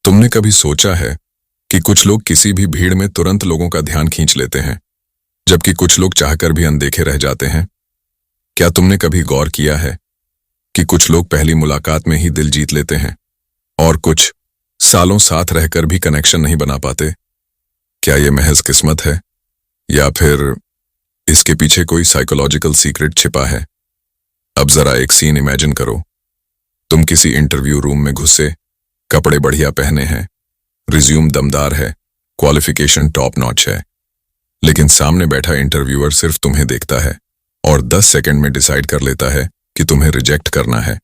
तुमने कभी सोचा है कि कुछ लोग किसी भी भीड़ में तुरंत लोगों का ध्यान खींच लेते हैं, जबकि कुछ लोग चाहकर भी अनदेखे रह जाते हैं? क्या तुमने कभी गौर किया है कि कुछ लोग पहली मुलाकात में ही दिल जीत लेते हैं और कुछ सालों साथ रहकर भी कनेक्शन नहीं बना पाते? क्या यह महज किस्मत है या फिर इसके पीछे कोई साइकोलॉजिकल सीक्रेट छिपा है? अब जरा एक सीन इमेजिन करो। तुम किसी इंटरव्यू रूम में घुसे, कपड़े बढ़िया पहने हैं, रिज्यूम दमदार है, क्वालिफिकेशन टॉप नॉच है, लेकिन सामने बैठा इंटरव्यूअर सिर्फ तुम्हें देखता है और 10 सेकंड में डिसाइड कर लेता है कि तुम्हें रिजेक्ट करना है।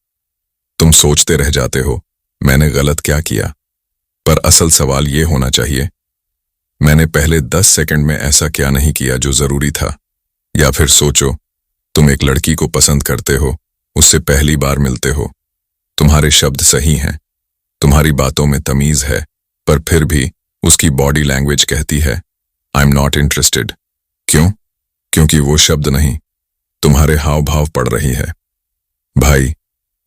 तुम सोचते रह जाते हो, मैंने गलत क्या किया? पर असल सवाल ये होना चाहिए, मैंने पहले 10 सेकंड में ऐसा क्या नहीं किया जो जरूरी था? या फिर सोचो, तुम एक लड़की को पसंद करते हो, उससे पहली बार मिलते हो, तुम्हारे शब्द सही हैं, तुम्हारी बातों में तमीज है, पर फिर भी उसकी बॉडी लैंग्वेज कहती है आई एम नॉट इंटरेस्टेड। क्यों? क्योंकि वो शब्द नहीं, तुम्हारे हाव भाव पड़ रही है। भाई,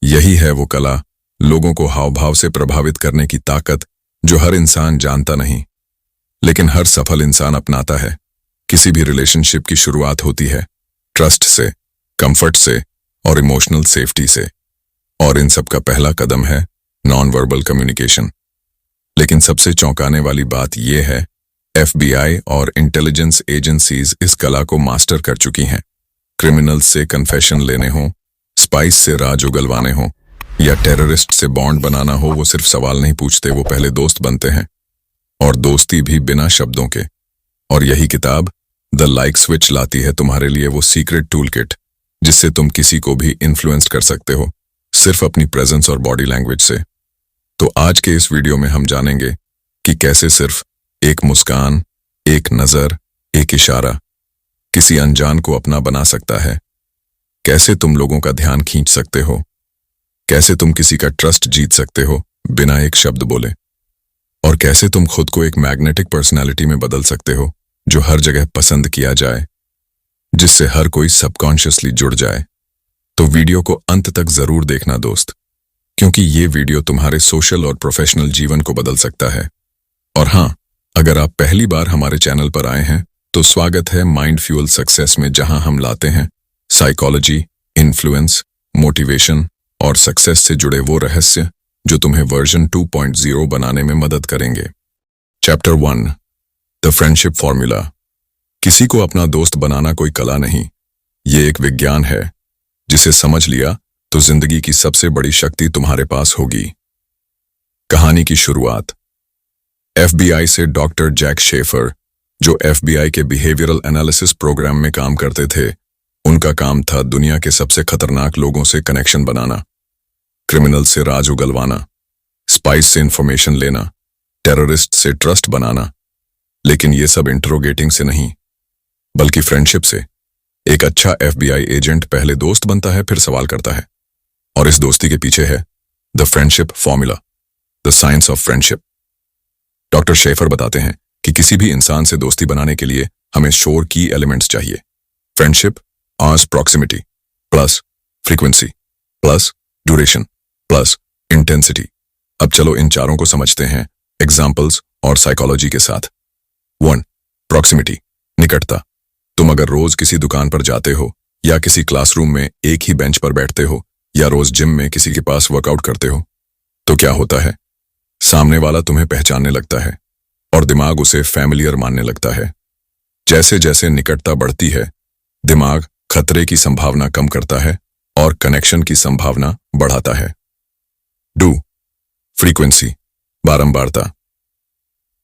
यही है वो कला, लोगों को हाव भाव से प्रभावित करने की ताकत जो हर इंसान जानता नहीं, लेकिन हर सफल इंसान अपनाता है। किसी भी रिलेशनशिप की शुरुआत होती है ट्रस्ट से, कंफर्ट से और इमोशनल सेफ्टी से, और इन सब का पहला कदम है नॉन वर्बल कम्युनिकेशन। लेकिन सबसे चौंकाने वाली बात यह है, FBI और इंटेलिजेंस एजेंसीज इस कला को मास्टर कर चुकी हैं। क्रिमिनल्स से कन्फेशन लेने हो, स्पाइस से राज उगलवाने हो या टेररिस्ट से बॉन्ड बनाना हो, वो सिर्फ सवाल नहीं पूछते, वो पहले दोस्त बनते हैं, और दोस्ती भी बिना शब्दों के। और यही किताब द लाइक स्विच लाती है तुम्हारे लिए वो सीक्रेट टूल किट जिससे तुम किसी को भी इन्फ्लुएंस कर सकते हो, सिर्फ अपनी प्रेजेंस और बॉडी लैंग्वेज से। तो आज के इस वीडियो में हम जानेंगे कि कैसे सिर्फ एक मुस्कान, एक नजर, एक इशारा किसी अनजान को अपना बना सकता है, कैसे तुम लोगों का ध्यान खींच सकते हो, कैसे तुम किसी का ट्रस्ट जीत सकते हो बिना एक शब्द बोले, और कैसे तुम खुद को एक मैग्नेटिक पर्सनालिटी में बदल सकते हो जो हर जगह पसंद किया जाए, जिससे हर कोई सबकॉन्शियसली जुड़ जाए। तो वीडियो को अंत तक जरूर देखना दोस्त, क्योंकि ये वीडियो तुम्हारे सोशल और प्रोफेशनल जीवन को बदल सकता है। और हाँ, अगर आप पहली बार हमारे चैनल पर आए हैं तो स्वागत है माइंड फ्यूल सक्सेस में, जहां हम लाते हैं साइकोलॉजी, इन्फ्लुएंस, मोटिवेशन और सक्सेस से जुड़े वो रहस्य जो तुम्हें वर्जन 2.0 बनाने में मदद करेंगे। Chapter 1, the friendship formula. किसी को अपना दोस्त बनाना कोई कला नहीं, ये एक विज्ञान है जिसे समझ लिया तो जिंदगी की सबसे बड़ी शक्ति तुम्हारे पास होगी। कहानी की शुरुआत FBI से डॉक्टर जैक शेफर, जो FBI के बिहेवियरल एनालिसिस प्रोग्राम में काम करते थे, उनका काम था दुनिया के सबसे खतरनाक लोगों से कनेक्शन बनाना, क्रिमिनल से राज उगलवाना, स्पाइस से इंफॉर्मेशन लेना, टेररिस्ट से ट्रस्ट बनाना। लेकिन ये सब इंटरोगेटिंग से नहीं, बल्कि फ्रेंडशिप से। एक अच्छा FBI एजेंट पहले दोस्त बनता है, फिर सवाल करता है, और इस दोस्ती के पीछे है the friendship formula, the science of friendship. Doctor Shafer बताते हैं कि किसी भी इंसान से दोस्ती बनाने के लिए हमें 4 की एलिमेंट्स चाहिए। फ्रेंडशिप आज proximity plus frequency plus duration plus intensity. अब चलो इन चारों को समझते हैं एग्जाम्पल्स और साइकोलॉजी के साथ। 1, प्रॉक्सिमिटी, निकटता। तुम अगर रोज किसी दुकान पर जाते हो या किसी क्लासरूम में एक ही बेंच पर बैठते हो या रोज जिम में किसी के पास वर्कआउट करते हो, तो क्या होता है? सामने वाला तुम्हें पहचानने लगता है और दिमाग उसे फैमिलियर मानने लगता है। जैसे जैसे निकटता बढ़ती है, दिमाग खतरे की संभावना कम करता है और कनेक्शन की संभावना बढ़ाता है। 2, फ्रीक्वेंसी, बारंबारता।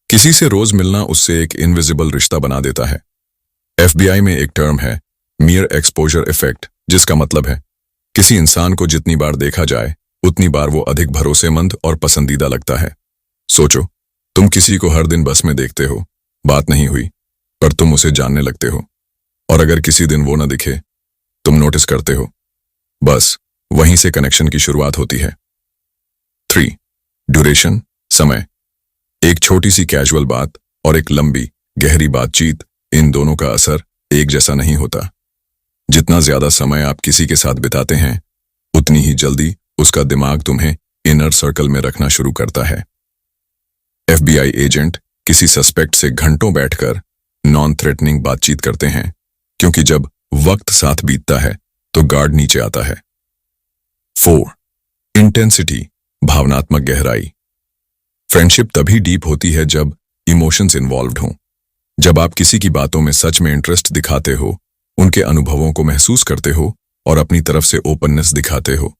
किसी से रोज मिलना उससे एक इनविजिबल रिश्ता बना देता है। FBI में एक टर्म है मियर एक्सपोजर इफेक्ट, जिसका मतलब है किसी इंसान को जितनी बार देखा जाए उतनी बार वो अधिक भरोसेमंद और पसंदीदा लगता है। सोचो, तुम किसी को हर दिन बस में देखते हो, बात नहीं हुई, पर तुम उसे जानने लगते हो, और अगर किसी दिन वो न दिखे, तुम नोटिस करते हो। बस वहीं से कनेक्शन की शुरुआत होती है। 3, ड्यूरेशन, समय। एक छोटी सी कैजुअल बात और एक लंबी गहरी बातचीत, इन दोनों का असर एक जैसा नहीं होता। जितना ज्यादा समय आप किसी के साथ बिताते हैं, उतनी ही जल्दी उसका दिमाग तुम्हें इनर सर्कल में रखना शुरू करता है। एफबीआई एजेंट किसी सस्पेक्ट से घंटों बैठकर नॉन थ्रेटनिंग बातचीत करते हैं, क्योंकि जब वक्त साथ बीतता है तो गार्ड नीचे आता है। 4. इंटेंसिटी, भावनात्मक गहराई। फ्रेंडशिप तभी डीप होती है जब इमोशंस इन्वॉल्व्ड हों, जब आप किसी की बातों में सच में इंटरेस्ट दिखाते हो, उनके अनुभवों को महसूस करते हो और अपनी तरफ से ओपननेस दिखाते हो।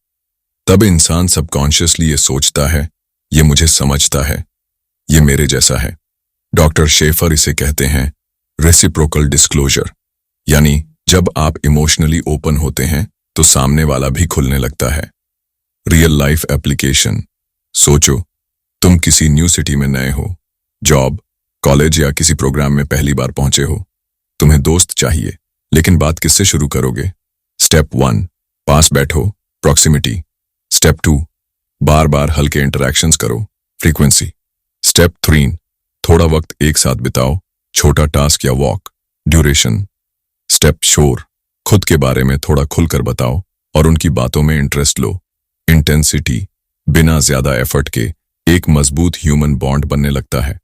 तब इंसान सबकॉन्शियसली ये सोचता है, ये मुझे समझता है, ये मेरे जैसा है। डॉक्टर शेफर इसे कहते हैं रेसिप्रोकल डिस्क्लोजर, यानी जब आप इमोशनली ओपन होते हैं तो सामने वाला भी खुलने लगता है। Real life application. सोचो, तुम किसी न्यू सिटी में नए हो, जॉब, कॉलेज या किसी प्रोग्राम में पहली बार पहुंचे हो। तुम्हें दोस्त चाहिए, लेकिन बात किससे शुरू करोगे? स्टेप 1, पास बैठो, प्रॉक्सिमिटी। स्टेप 2, बार बार हल्के इंटरैक्शंस करो, फ्रीक्वेंसी। स्टेप 3, थोड़ा वक्त एक साथ बिताओ, छोटा टास्क या वॉक, ड्यूरेशन। स्टेप 4, खुद के बारे में थोड़ा खुलकर बताओ और उनकी बातों में इंटरेस्ट लो, इंटेंसिटी। बिना ज्यादा एफर्ट के एक मजबूत ह्यूमन बॉन्ड बनने लगता है।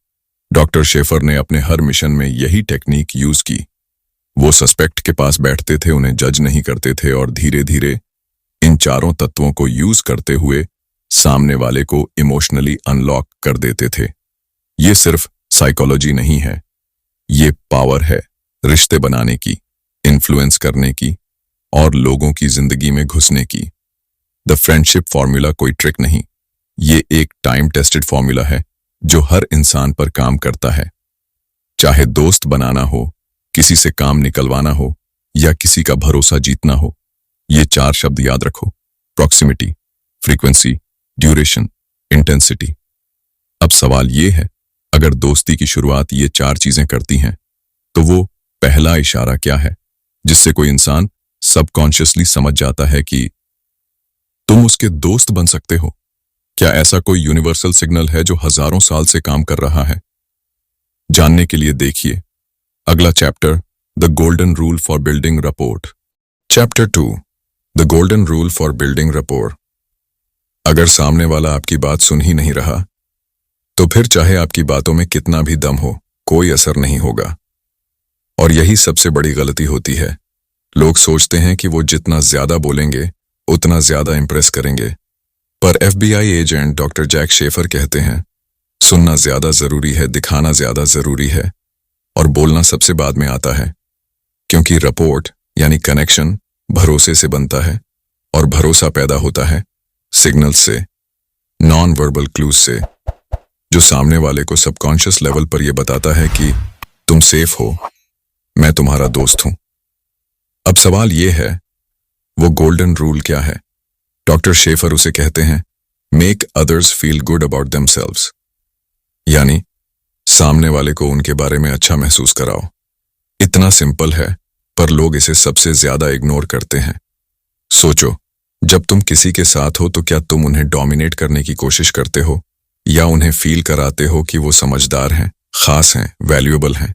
डॉक्टर शेफर ने अपने हर मिशन में यही टेक्निक यूज की। वो सस्पेक्ट के पास बैठते थे, उन्हें जज नहीं करते थे और धीरे धीरे इन चारों तत्वों को यूज करते हुए सामने वाले को इमोशनली अनलॉक कर देते थे। ये सिर्फ साइकोलॉजी नहीं है, ये पावर है रिश्ते बनाने की, इन्फ्लुएंस करने की और लोगों की जिंदगी में घुसने की। द फ्रेंडशिप फॉर्मूला कोई ट्रिक नहीं, ये एक टाइम टेस्टेड फॉर्मूला है जो हर इंसान पर काम करता है। चाहे दोस्त बनाना हो, किसी से काम निकलवाना हो या किसी का भरोसा जीतना हो, ये 4 शब्द याद रखो: प्रॉक्सिमिटी, फ्रीक्वेंसी, ड्यूरेशन, इंटेंसिटी। अब सवाल ये है, अगर दोस्ती की शुरुआत ये 4 चीजें करती हैं, तो वो पहला इशारा क्या है जिससे कोई इंसान सबकॉन्शियसली समझ जाता है कि तुम उसके दोस्त बन सकते हो? क्या ऐसा कोई यूनिवर्सल सिग्नल है जो हजारों साल से काम कर रहा है? जानने के लिए देखिए अगला chapter, the golden rule for building rapport. Chapter 2, the golden rule for building rapport. अगर सामने वाला आपकी बात सुन ही नहीं रहा, तो फिर चाहे आपकी बातों में कितना भी दम हो, कोई असर नहीं होगा। और यही सबसे बड़ी गलती होती है। लोग सोचते हैं कि वो जितना ज्यादा बोलेंगे उतना ज्यादा इंप्रेस करेंगे, पर FBI agent doctor Jack Schafer कहते हैं, सुनना ज्यादा जरूरी है, दिखाना ज्यादा जरूरी है और बोलना सबसे बाद में आता है। क्योंकि रपोर्ट यानी कनेक्शन भरोसे से बनता है और भरोसा पैदा होता है सिग्नल से, नॉन वर्बल क्लूज से, जो सामने वाले को सबकॉन्शियस लेवल पर यह बताता है कि तुम सेफ हो, मैं तुम्हारा दोस्त हूं। अब सवाल यह है, वो गोल्डन रूल क्या है? डॉक्टर शेफर उसे कहते हैं make others feel good about themselves, यानी सामने वाले को उनके बारे में अच्छा महसूस कराओ। इतना सिंपल है, पर लोग इसे सबसे ज्यादा इग्नोर करते हैं। सोचो, जब तुम किसी के साथ हो तो क्या तुम उन्हें डोमिनेट करने की कोशिश करते हो या उन्हें फील कराते हो कि वो समझदार हैं, खास हैं, वैल्यूएबल हैं?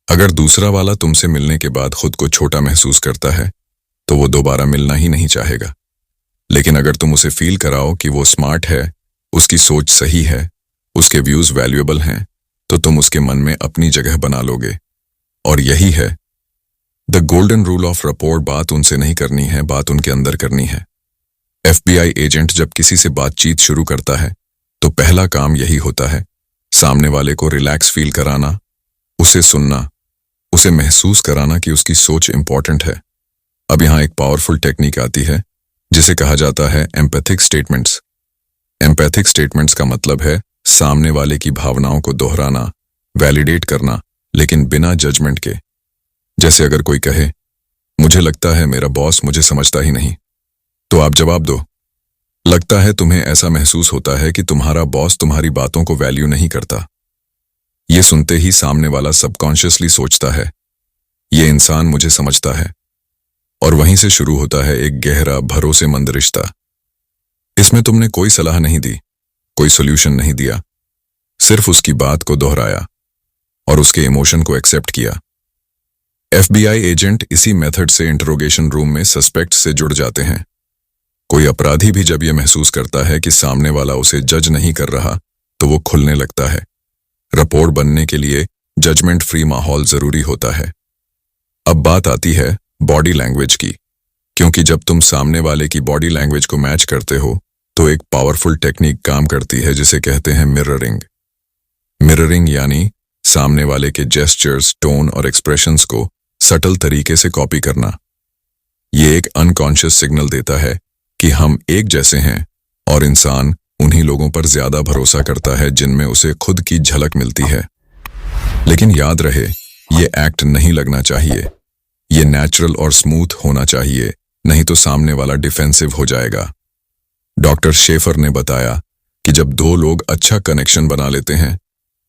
अगर दूसरा वाला तुमसे मिलने के बाद खुद को छोटा महसूस करता है तो वो दोबारा मिलना ही नहीं चाहेगा। लेकिन अगर तुम उसे फील कराओ कि वो स्मार्ट है, उसकी सोच सही है, उसके व्यूज वैल्यूएबल हैं, तो तुम उसके मन में अपनी जगह बना लोगे। और यही है the golden rule of report. बात उनसे नहीं करनी है, बात उनके अंदर करनी है। एफबीआई एजेंट जब किसी से बातचीत शुरू करता है तो पहला काम यही होता है, सामने वाले को रिलैक्स फील कराना, उसे सुनना, उसे महसूस कराना कि उसकी सोच इंपॉर्टेंट है। अब यहां एक पावरफुल टेक्निक आती है जिसे कहा जाता है एम्पैथिक स्टेटमेंट्स। एम्पैथिक स्टेटमेंट्स का मतलब है सामने वाले की भावनाओं को दोहराना, वैलिडेट करना, लेकिन बिना जजमेंट के। जैसे अगर कोई कहे, मुझे लगता है मेरा बॉस मुझे समझता ही नहीं, तो आप जवाब दो, लगता है तुम्हें ऐसा महसूस होता है कि तुम्हारा बॉस तुम्हारी बातों को वैल्यू नहीं करता। ये सुनते ही सामने वाला सबकॉन्शियसली सोचता है, ये इंसान मुझे समझता है, और वहीं से शुरू होता है एक गहरा भरोसेमंद रिश्ता। इसमें तुमने कोई सलाह नहीं दी, कोई सॉल्यूशन नहीं दिया, सिर्फ उसकी बात को दोहराया और उसके इमोशन को एक्सेप्ट किया। एफबीआई एजेंट इसी मेथड से इंटरोगेशन रूम में सस्पेक्ट से जुड़ जाते हैं। कोई अपराधी भी जब यह महसूस करता है कि सामने वाला उसे जज नहीं कर रहा, तो वो खुलने लगता है। rapport बनने के लिए जजमेंट फ्री माहौल जरूरी होता है। अब बात आती है बॉडी लैंग्वेज की, क्योंकि जब तुम सामने वाले की बॉडी लैंग्वेज को मैच करते हो तो एक पावरफुल टेक्निक काम करती है जिसे कहते हैं मिररिंग। मिररिंग यानी सामने वाले के जेस्चर्स, टोन और एक्सप्रेशंस को सटल तरीके से कॉपी करना। ये एक अनकॉन्शियस सिग्नल देता है कि हम एक जैसे हैं और इंसान उन्हीं लोगों पर ज्यादा भरोसा करता है जिनमें उसे खुद की झलक मिलती है। लेकिन याद रहे, ये एक्ट नहीं लगना चाहिए। ये नेचुरल और स्मूथ होना चाहिए, नहीं तो सामने वाला डिफेंसिव हो जाएगा। डॉक्टर शेफर ने बताया कि जब दो लोग अच्छा कनेक्शन बना लेते हैं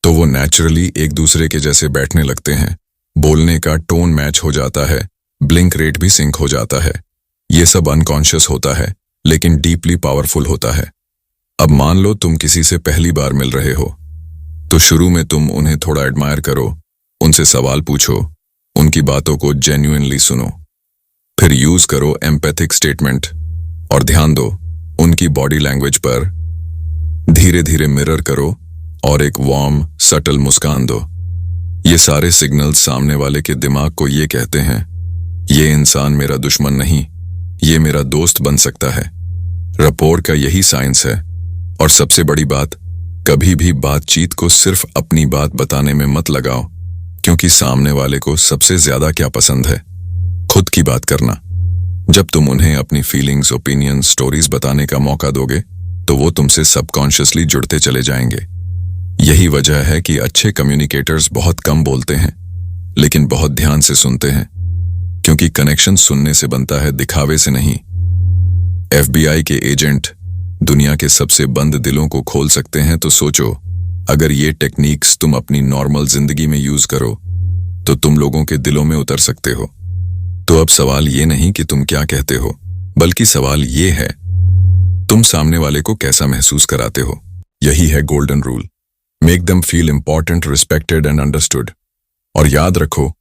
तो वो नेचुरली एक दूसरे के जैसे बैठने लगते हैं। बोलने का टोन मैच हो जाता है, ब्लिंक रेट भी सिंक हो जाता है। ये सब अनकॉन्शियस होता है लेकिन डीपली पावरफुल होता है। अब मान लो तुम किसी से पहली बार मिल रहे हो, तो शुरू में तुम उन्हें थोड़ा एडमायर करो, उनसे सवाल पूछो, उनकी बातों को जेन्युइनली सुनो। फिर यूज करो एम्पैथिक स्टेटमेंट और ध्यान दो उनकी बॉडी लैंग्वेज पर। धीरे धीरे मिरर करो और एक वार्म सटल मुस्कान दो। ये सारे सिग्नल्स सामने वाले के दिमाग को ये कहते हैं, ये इंसान मेरा दुश्मन नहीं, ये मेरा दोस्त बन सकता है। रपोर का यही साइंस है। और सबसे बड़ी बात, कभी भी बातचीत को सिर्फ अपनी बात बताने में मत लगाओ, क्योंकि सामने वाले को सबसे ज्यादा क्या पसंद है? खुद की बात करना। जब तुम उन्हें अपनी फीलिंग्स, ओपिनियन, स्टोरीज बताने का मौका दोगे तो वो तुमसे सबकॉन्शियसली जुड़ते चले जाएंगे। यही वजह है कि अच्छे कम्युनिकेटर्स बहुत कम बोलते हैं लेकिन बहुत ध्यान से सुनते हैं, क्योंकि कनेक्शन सुनने से बनता है, दिखावे से नहीं। FBI के एजेंट दुनिया के सबसे बंद दिलों को खोल सकते हैं, तो सोचो अगर ये टेक्निक्स तुम अपनी नॉर्मल जिंदगी में यूज करो तो तुम लोगों के दिलों में उतर सकते हो। तो अब सवाल ये नहीं कि तुम क्या कहते हो, बल्कि सवाल ये है तुम सामने वाले को कैसा महसूस कराते हो। यही है golden rule. Make them feel important, respected and understood. और याद रखो,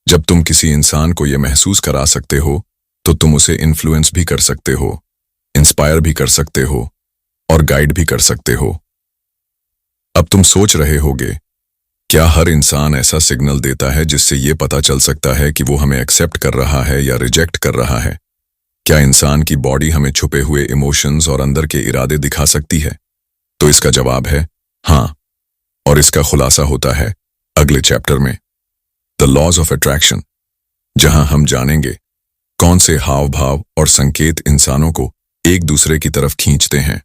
जब तुम किसी इंसान को यह महसूस करा सकते हो तो तुम उसे इन्फ्लुएंस भी कर सकते हो, इंस्पायर भी कर सकते हो और गाइड भी कर सकते हो। अब तुम सोच रहे होगे, क्या हर इंसान ऐसा सिग्नल देता है जिससे ये पता चल सकता है कि वो हमें एक्सेप्ट कर रहा है या रिजेक्ट कर रहा है? क्या इंसान की बॉडी हमें छुपे हुए इमोशंस और अंदर के इरादे दिखा सकती है? तो इसका जवाब है हाँ, और इसका खुलासा होता है अगले चैप्टर में, द लॉज ऑफ अट्रैक्शन, जहां हम जानेंगे कौन से हाव भाव और संकेत इंसानों को एक दूसरे की तरफ खींचते हैं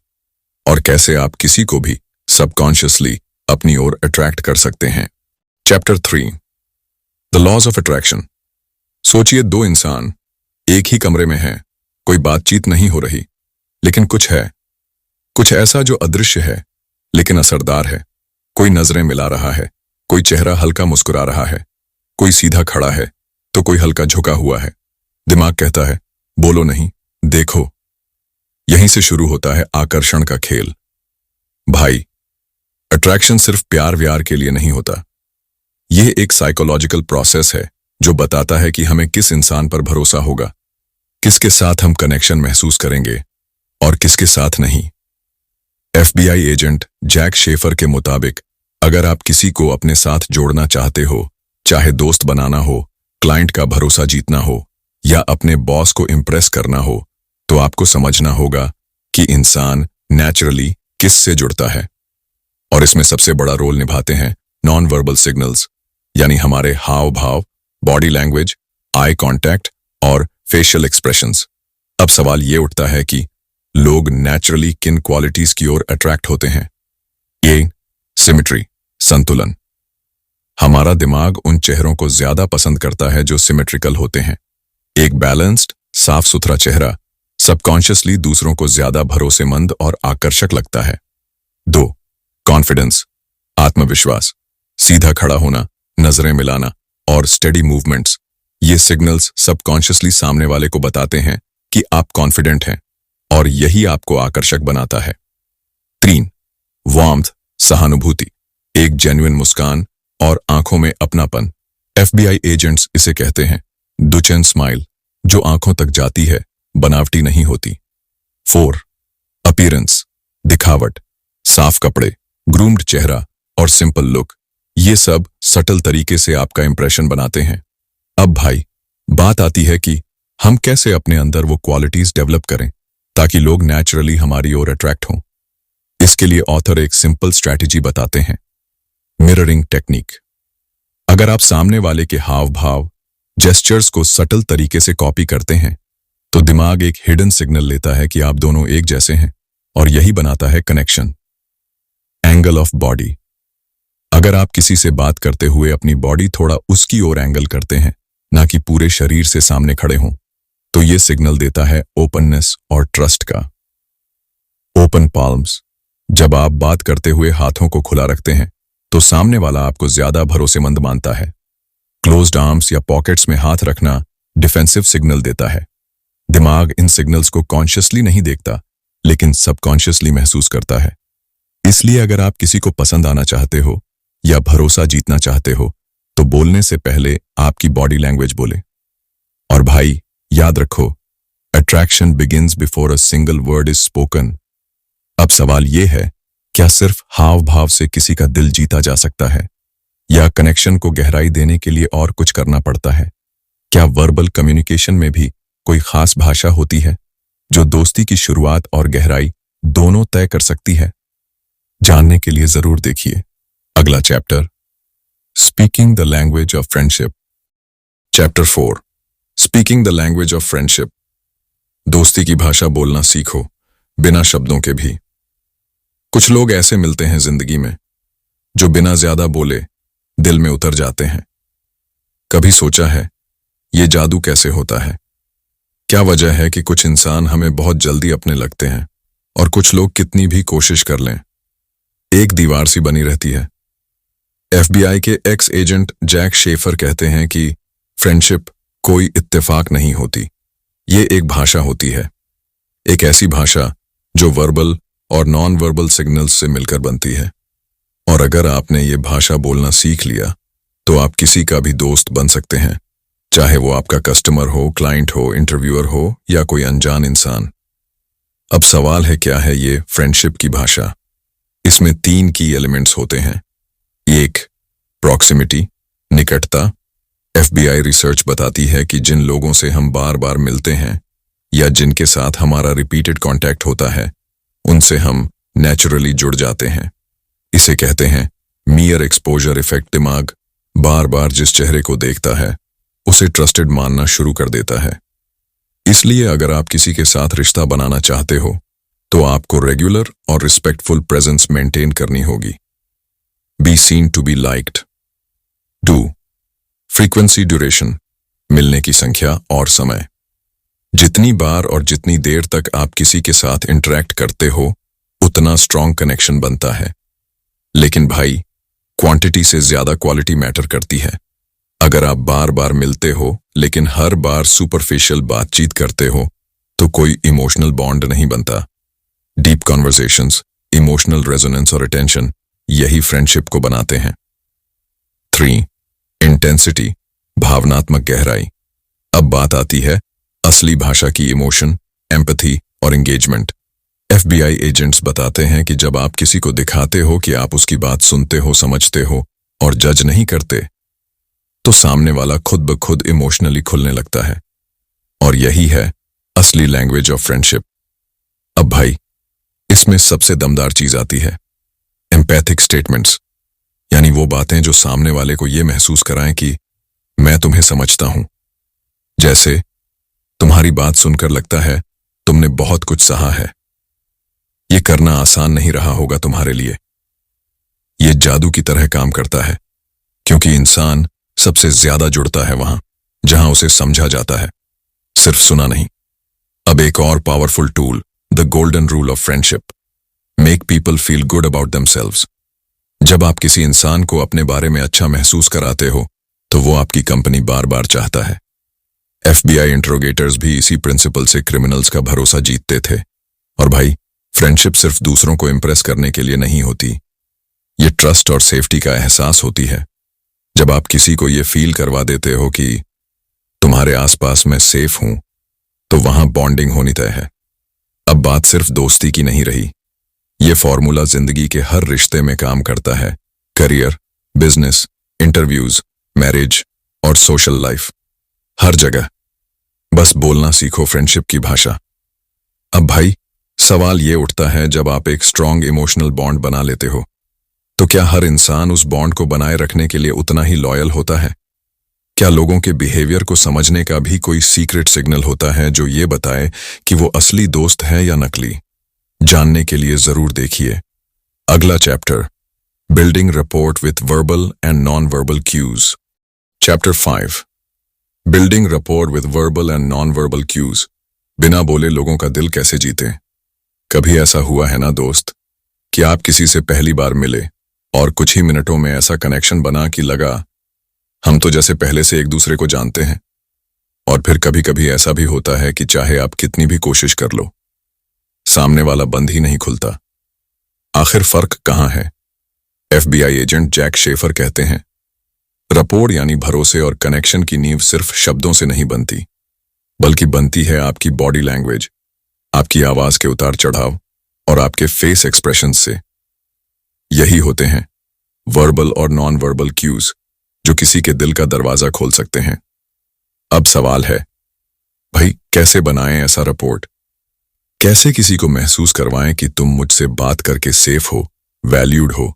और कैसे आप किसी को भी सबकॉन्शियसली अपनी ओर अट्रैक्ट कर सकते हैं। Chapter 3, the laws of attraction. सोचिए, दो इंसान एक ही कमरे में हैं, कोई बातचीत नहीं हो रही, लेकिन कुछ है, कुछ ऐसा जो अदृश्य है लेकिन असरदार है। कोई नजरें मिला रहा है, कोई चेहरा हल्का मुस्कुरा रहा है, कोई सीधा खड़ा है तो कोई हल्का झुका हुआ है। दिमाग कहता है बोलो नहीं, देखो। यहीं से शुरू होता है आकर्षण का खेल। भाई, अट्रैक्शन सिर्फ प्यार व्यार के लिए नहीं होता। यह एक साइकोलॉजिकल प्रोसेस है जो बताता है कि हमें किस इंसान पर भरोसा होगा, किसके साथ हम कनेक्शन महसूस करेंगे और किसके साथ नहीं। FBI एजेंट जैक शेफर के मुताबिक, अगर आप किसी को अपने साथ जोड़ना चाहते हो, चाहे दोस्त बनाना हो, क्लाइंट का भरोसा जीतना हो या अपने बॉस को इम्प्रेस करना हो, तो आपको समझना होगा कि इंसान नेचुरली किस से जुड़ता है। और इसमें सबसे बड़ा रोल निभाते हैं नॉन वर्बल सिग्नल्स, यानी हमारे हाव भाव, बॉडी लैंग्वेज, आई कांटेक्ट और फेशियल एक्सप्रेशंस। अब सवाल ये उठता है कि लोग नेचुरली किन क्वालिटीज की ओर अट्रैक्ट होते हैं? ये सिमेट्री, संतुलन। हमारा दिमाग उन चेहरों को ज्यादा पसंद करता है जो सिमेट्रिकल होते हैं। एक बैलेंस्ड, साफ सुथरा चेहरा सबकॉन्शियसली दूसरों को ज्यादा भरोसेमंद और आकर्षक लगता है। 2, कॉन्फिडेंस, आत्मविश्वास, सीधा खड़ा होना, नजरें मिलाना और स्टेडी मूवमेंट्स। ये सिग्नल्स सबकॉन्शियसली सामने वाले को बताते हैं कि आप कॉन्फिडेंट हैं और यही आपको आकर्षक बनाता है। 3, वार्मथ, सहानुभूति, एक जेन्युइन मुस्कान और आंखों में अपनापन। FBI एजेंट्स इसे कहते हैं डुचेन स्माइल, जो आंखों तक जाती है, बनावटी नहीं होती। 4, अपीयरेंस, दिखावट, साफ कपड़े, ग्रूम्ड चेहरा और सिंपल लुक, ये सब सटल तरीके से आपका इंप्रेशन बनाते हैं। अब भाई, बात आती है कि हम कैसे अपने अंदर वो क्वालिटीज डेवलप करें ताकि लोग नेचुरली हमारी ओर अट्रैक्ट हों। इसके लिए ऑथर एक सिंपल स्ट्रैटेजी बताते हैं, मिररिंग टेक्निक। अगर आप सामने वाले के हाव भाव, जेस्चर्स को सटल तरीके से कॉपी करते हैं तो दिमाग एक हिडन सिग्नल लेता है कि आप दोनों एक जैसे हैं, और यही बनाता है कनेक्शन। Angle of body. अगर आप किसी से बात करते हुए अपनी बॉडी थोड़ा उसकी ओर एंगल करते हैं, ना कि पूरे शरीर से सामने खड़े हों, तो ये सिग्नल देता है ओपननेस और ट्रस्ट का। Open palms. जब आप बात करते हुए हाथों को खुला रखते हैं तो सामने वाला आपको ज्यादा भरोसेमंद मानता है। क्लोज्ड आर्म्स या पॉकेट्स में हाथ रखना डिफेंसिव सिग्नल देता है। दिमाग इन सिग्नल्स को कॉन्शियसली नहीं देखता, लेकिन सबकॉन्शियसली महसूस करता है। इसलिए अगर आप किसी को पसंद आना चाहते हो या भरोसा जीतना चाहते हो तो बोलने से पहले आपकी बॉडी लैंग्वेज बोले। और भाई, याद रखो, attraction begins before a single word is spoken. अब सवाल यह है, क्या सिर्फ हाव भाव से किसी का दिल जीता जा सकता है, या कनेक्शन को गहराई देने के लिए और कुछ करना पड़ता है? क्या वर्बल कम्युनिकेशन में भी कोई खास भाषा होती है जो दोस्ती की शुरुआत और गहराई दोनों तय कर सकती है? जानने के लिए जरूर देखिए अगला chapter, speaking the language of friendship. Chapter 4, speaking the language of friendship. दोस्ती की भाषा बोलना सीखो, बिना शब्दों के भी। कुछ लोग ऐसे मिलते हैं जिंदगी में जो बिना ज्यादा बोले दिल में उतर जाते हैं। कभी सोचा है ये जादू कैसे होता है? क्या वजह है कि कुछ इंसान हमें बहुत जल्दी अपने लगते हैं और कुछ लोग कितनी भी कोशिश कर लें एक दीवार सी बनी रहती है? FBI के एक्स एजेंट जैक शेफर कहते हैं कि फ्रेंडशिप कोई इत्तेफाक नहीं होती, ये एक भाषा होती है। एक ऐसी भाषा जो वर्बल और नॉन वर्बल सिग्नल्स से मिलकर बनती है। और अगर आपने ये भाषा बोलना सीख लिया तो आप किसी का भी दोस्त बन सकते हैं, चाहे वो आपका कस्टमर हो, क्लाइंट हो, इंटरव्यूअर हो या कोई अनजान इंसान। अब सवाल है, क्या है ये फ्रेंडशिप की भाषा? इसमें 3 की एलिमेंट्स होते हैं। 1, प्रॉक्सिमिटी, निकटता। FBI रिसर्च बताती है कि जिन लोगों से हम बार बार मिलते हैं या जिनके साथ हमारा रिपीटेड कांटेक्ट होता है, उनसे हम नेचुरली जुड़ जाते हैं। इसे कहते हैं मियर एक्सपोजर इफेक्ट। दिमाग बार बार जिस चेहरे को देखता है उसे ट्रस्टेड मानना शुरू कर देता है। इसलिए अगर आप किसी के साथ रिश्ता बनाना चाहते हो तो आपको रेगुलर और रिस्पेक्टफुल प्रेजेंस मेंटेन करनी होगी। Be seen to be liked. 2, frequency duration, मिलने की संख्या और समय। जितनी बार और जितनी देर तक आप किसी के साथ इंटरैक्ट करते हो उतना स्ट्रॉन्ग कनेक्शन बनता है। लेकिन भाई, क्वांटिटी से ज्यादा क्वालिटी मैटर करती है। अगर आप बार बार मिलते हो लेकिन हर बार सुपरफिशियल बातचीत करते हो तो कोई इमोशनल बॉन्ड नहीं बनता। डीप कॉन्वर्सेशंस, इमोशनल रेजोनेंस और अटेंशन, यही फ्रेंडशिप को बनाते हैं। 3, इंटेंसिटी, भावनात्मक गहराई। अब बात आती है असली भाषा की, इमोशन, एम्पैथी और एंगेजमेंट। FBI एजेंट्स बताते हैं कि जब आप किसी को दिखाते हो कि आप उसकी बात सुनते हो, समझते हो और जज नहीं करते, तो सामने वाला खुद ब खुद इमोशनली खुलने लगता है। और यही है असली लैंग्वेज ऑफ फ्रेंडशिप। अब भाई, इसमें सबसे दमदार चीज आती है, एम्पैथिक स्टेटमेंट्स, यानी वो बातें जो सामने वाले को ये महसूस कराएं कि मैं तुम्हें समझता हूं। जैसे, तुम्हारी बात सुनकर लगता है तुमने बहुत कुछ सहा है, ये करना आसान नहीं रहा होगा तुम्हारे लिए। ये जादू की तरह काम करता है, क्योंकि इंसान सबसे ज्यादा जुड़ता है वहां जहां उसे समझा जाता है, सिर्फ सुना नहीं। अब एक और powerful tool, the golden rule of friendship, make people feel good about themselves. जब आप किसी इंसान को अपने बारे में अच्छा महसूस कराते हो तो वो आपकी कंपनी बार बार चाहता है। FBI इंट्रोगेटर्स भी इसी प्रिंसिपल से क्रिमिनल्स का भरोसा जीतते थे। और भाई, फ्रेंडशिप सिर्फ दूसरों को इंप्रेस करने के लिए नहीं होती, ये ट्रस्ट और सेफ्टी का एहसास होती है। जब आप किसी को ये फील करवा देते हो कि तुम्हारे आसपास मैं सेफ हूं, तो वहां बॉन्डिंग होनी तय है। अब बात सिर्फ दोस्ती की नहीं रही, ये फॉर्मूला जिंदगी के हर रिश्ते में काम करता है। करियर, बिजनेस, इंटरव्यूज, मैरिज और सोशल लाइफ, हर जगह। बस बोलना सीखो फ्रेंडशिप की भाषा। अब भाई, सवाल ये उठता है, जब आप एक स्ट्रॉन्ग इमोशनल बॉन्ड बना लेते हो तो क्या हर इंसान उस बॉन्ड को बनाए रखने के लिए उतना ही लॉयल होता है? क्या लोगों के बिहेवियर को समझने का भी कोई सीक्रेट सिग्नल होता है जो ये बताए कि वो असली दोस्त है या नकली? जानने के लिए जरूर देखिए अगला chapter, building rapport with verbal and non verbal cues. Chapter 5, building rapport with verbal and non verbal cues. बिना बोले लोगों का दिल कैसे जीते? कभी ऐसा हुआ है ना दोस्त कि आप किसी से पहली बार मिले और कुछ ही मिनटों में ऐसा कनेक्शन बना कि लगा हम तो जैसे पहले से एक दूसरे को जानते हैं। और फिर कभी कभी ऐसा भी होता है कि चाहे आप कितनी भी कोशिश कर लो, सामने वाला बंद ही नहीं खुलता। आखिर फर्क कहाँ है? FBI एजेंट जैक शेफर कहते हैं, रपोर्ट यानी भरोसे और कनेक्शन की नींव सिर्फ शब्दों से नहीं बनती, बल्कि बनती है आपकी बॉडी लैंग्वेज, आपकी आवाज के उतार चढ़ाव और आपके फेस एक्सप्रेशन से। यही होते हैं वर्बल और नॉन वर्बल क्यूज जो किसी के दिल का दरवाजा खोल सकते हैं। अब सवाल है, भाई कैसे बनाएं ऐसा रिपोर्ट? कैसे किसी को महसूस करवाएं कि तुम मुझसे बात करके सेफ हो, वैल्यूड हो,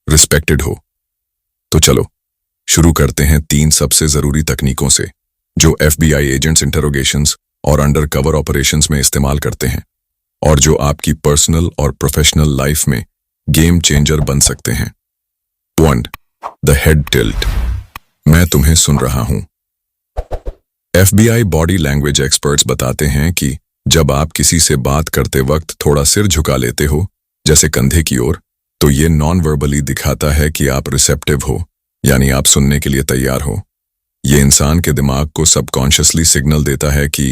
रिस्पेक्टेड हो? तो चलो शुरू करते हैं 3 सबसे जरूरी तकनीकों से जो FBI एजेंट्स इंटरोगेशंस और अंडर कवर ऑपरेशंस में इस्तेमाल करते हैं और जो आपकी पर्सनल और प्रोफेशनल लाइफ में गेम चेंजर बन सकते हैं। 1. The head tilt. मैं तुम्हें सुन रहा हूं। FBI बॉडी लैंग्वेज एक्सपर्ट्स बताते हैं कि जब आप किसी से बात करते वक्त थोड़ा सिर झुका लेते हो, जैसे कंधे की ओर, तो ये नॉन वर्बली दिखाता है कि आप रिसेप्टिव हो, यानी आप सुनने के लिए तैयार हो। ये इंसान के दिमाग को सबकॉन्शियसली सिग्नल देता है कि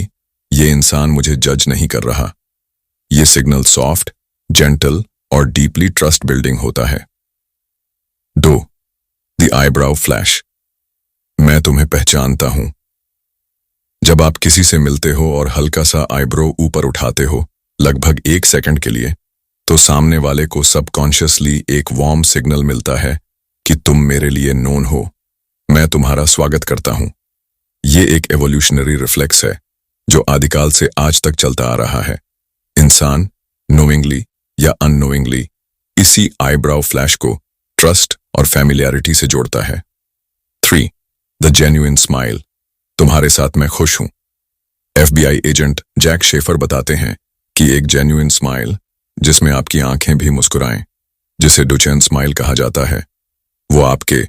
ये इंसान मुझे जज नहीं कर रहा। ये सिग्नल सॉफ्ट, जेंटल और डीपली ट्रस्ट बिल्डिंग होता है। 2. The eyebrow flash. मैं तुम्हें पहचानता हूं। जब आप किसी से मिलते हो और हल्का सा आईब्रो ऊपर उठाते हो, लगभग 1 सेकंड के लिए, तो सामने वाले को सबकॉन्शियसली एक वार्म सिग्नल मिलता है कि तुम मेरे लिए नोन हो, मैं तुम्हारा स्वागत करता हूं। ये एक एवोल्यूशनरी रिफ्लेक्स है जो आदिकाल से आज तक चलता आ रहा है। इंसान नोइंगली या अननोइंगली इसी आईब्राउ फ्लैश को ट्रस्ट और फैमिलियरिटी से जोड़ता है। 3. The genuine smile. तुम्हारे साथ मैं खुश हूं। FBI एजेंट जैक शेफर बताते हैं कि एक जेन्युइन स्माइल, जिसमें आपकी आंखें भी मुस्कुराएं, जिसे डुचेन स्माइल कहा जाता है, वो आपके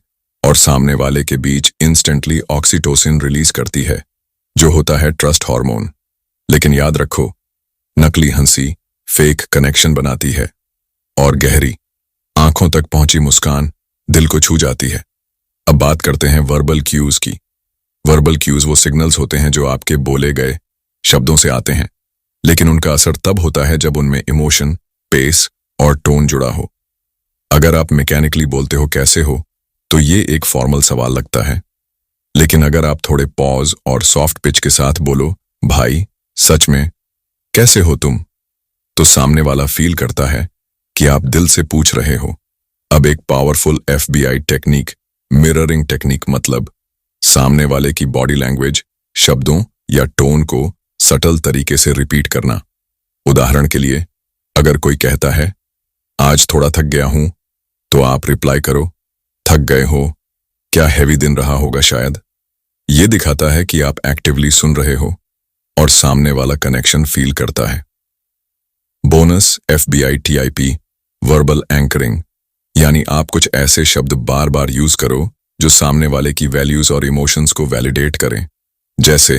और सामने वाले के बीच इंस्टेंटली ऑक्सीटोसिन रिलीज करती है, जो होता है ट्रस्ट हार्मोन। लेकिन याद रखो, नकली हंसी फेक कनेक्शन बनाती है और गहरी आंखों तक पहुंची मुस्कान दिल को छू जाती है। अब बात करते हैं वर्बल क्यूज की। वर्बल क्यूज वो सिग्नल्स होते हैं जो आपके बोले गए शब्दों से आते हैं, लेकिन उनका असर तब होता है जब उनमें इमोशन, पेस और टोन जुड़ा हो। अगर आप मैकेनिकली बोलते हो कैसे हो, तो ये एक फॉर्मल सवाल लगता है, लेकिन अगर आप थोड़े पॉज और सॉफ्ट पिच के साथ बोलो, भाई सच में कैसे हो तुम, तो सामने वाला फील करता है कि आप दिल से पूछ रहे हो। अब एक powerful FBI technique, mirroring technique, मतलब सामने वाले की बॉडी लैंग्वेज, शब्दों या टोन को सटल तरीके से रिपीट करना। उदाहरण के लिए, अगर कोई कहता है आज थोड़ा थक गया हूं, तो आप रिप्लाई करो, थक गए हो, क्या हैवी दिन रहा होगा शायद। ये दिखाता है कि आप एक्टिवली सुन रहे हो और सामने वाला कनेक्शन फील करता है। Bonus FBI TIP verbal anchoring, यानी आप कुछ ऐसे शब्द बार बार यूज करो जो सामने वाले की वैल्यूज और इमोशंस को वैलिडेट करें। जैसे,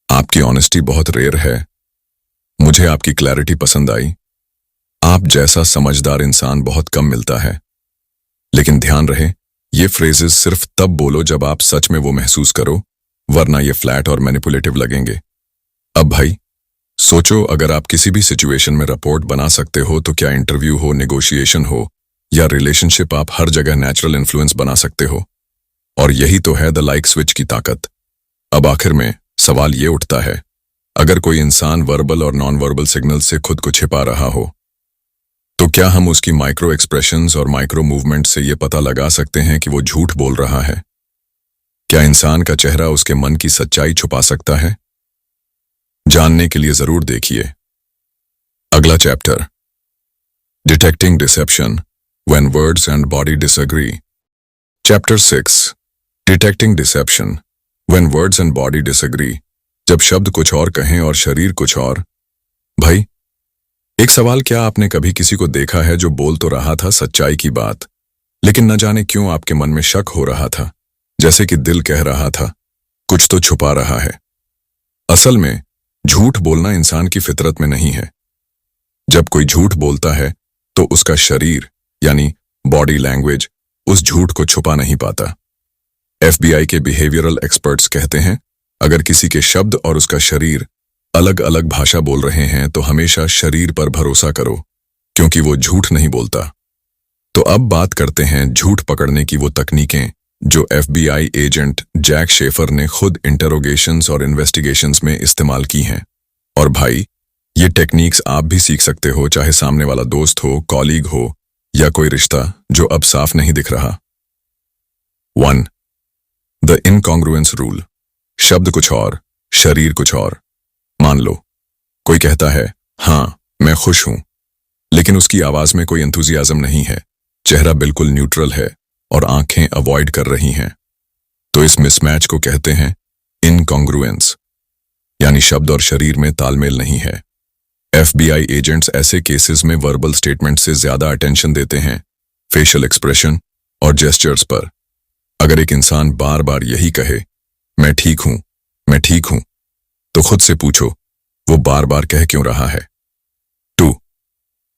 आपकी ऑनेस्टी बहुत रेयर है, मुझे आपकी क्लैरिटी पसंद आई, आप जैसा समझदार इंसान बहुत कम मिलता है। लेकिन ध्यान रहे, ये फ्रेजेस सिर्फ तब बोलो जब आप सच में वो महसूस करो, वरना ये फ्लैट और मैनिपुलेटिव लगेंगे। अब भाई सोचो, अगर आप किसी भी सिचुएशन में रिपोर्ट बना सकते हो, तो क्या इंटरव्यू हो, नेगोशिएशन हो या रिलेशनशिप, आप हर जगह नेचुरल इन्फ्लुएंस बना सकते हो। और यही तो है द लाइक स्विच की ताकत। अब आखिर में सवाल ये उठता है, अगर कोई इंसान वर्बल और नॉन वर्बल सिग्नल से खुद को छिपा रहा हो, तो क्या हम उसकी माइक्रो एक्सप्रेशंस और माइक्रो मूवमेंट से ये पता लगा सकते हैं कि वो झूठ बोल रहा है? क्या इंसान का चेहरा उसके मन की सच्चाई छुपा सकता है? जानने के लिए जरूर देखिए अगला chapter, detecting deception when words and body disagree. Chapter 6, detecting deception when words and body disagree. जब शब्द कुछ और कहें और शरीर कुछ और। भाई, एक सवाल, क्या आपने कभी किसी को देखा है जो बोल तो रहा था सच्चाई की बात, लेकिन न जाने क्यों आपके मन में शक हो रहा था, जैसे कि दिल कह रहा था कुछ तो छुपा रहा है। असल में झूठ बोलना इंसान की फितरत में नहीं है। जब कोई झूठ बोलता है तो उसका शरीर यानी बॉडी लैंग्वेज उस झूठ को छुपा नहीं पाता। FBI के बिहेवियरल एक्सपर्ट्स कहते हैं, अगर किसी के शब्द और उसका शरीर अलग अलग भाषा बोल रहे हैं तो हमेशा शरीर पर भरोसा करो, क्योंकि वो झूठ नहीं बोलता। तो अब बात करते हैं झूठ पकड़ने की वो तकनीकें जो FBI एजेंट जैक शेफर ने खुद इंटरोगेशंस और इन्वेस्टिगेशंस में इस्तेमाल की हैं। और भाई, ये टेक्निक्स आप भी सीख सकते हो, चाहे सामने वाला दोस्त हो, कॉलीग हो या कोई रिश्ता जो अब साफ नहीं दिख रहा। 1. The incongruence rule. शब्द कुछ और, शरीर कुछ और। मान लो कोई कहता है, हाँ मैं खुश हूं, लेकिन उसकी आवाज में कोई एंथुजियाज्म नहीं है, चेहरा बिल्कुल न्यूट्रल है और आंखें अवॉइड कर रही हैं। तो इस मिसमैच को कहते हैं इनकॉन्ग्रुएंस, यानी शब्द और शरीर में तालमेल नहीं है। FBI एजेंट्स ऐसे केसेस में वर्बल स्टेटमेंट से ज्यादा अटेंशन देते हैं फेशियल एक्सप्रेशन और जेस्चर्स पर। अगर एक इंसान बार बार यही कहे, मैं ठीक हूं, मैं ठीक हूं, तो खुद से पूछो वो बार बार कह क्यों रहा है। 2.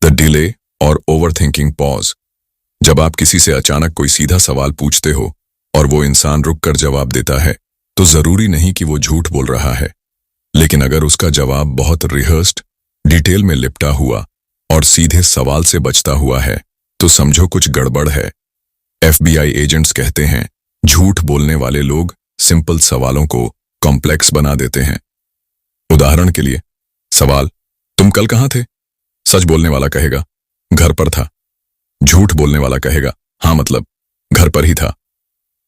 द डिले और ओवरथिंकिंग पॉज। जब आप किसी से अचानक कोई सीधा सवाल पूछते हो और वो इंसान रुककर जवाब देता है, तो जरूरी नहीं कि वो झूठ बोल रहा है, लेकिन अगर उसका जवाब बहुत रिहर्स्ड, डिटेल में लिपटा हुआ और सीधे सवाल से बचता हुआ है, तो समझो कुछ गड़बड़ है। FBI एजेंट्स कहते हैं, झूठ बोलने वाले लोग सिंपल सवालों को कॉम्प्लेक्स बना देते हैं। उदाहरण के लिए, सवाल, तुम कल कहां थे? सच बोलने वाला कहेगा, घर पर था। झूठ बोलने वाला कहेगा, हाँ मतलब घर पर ही था।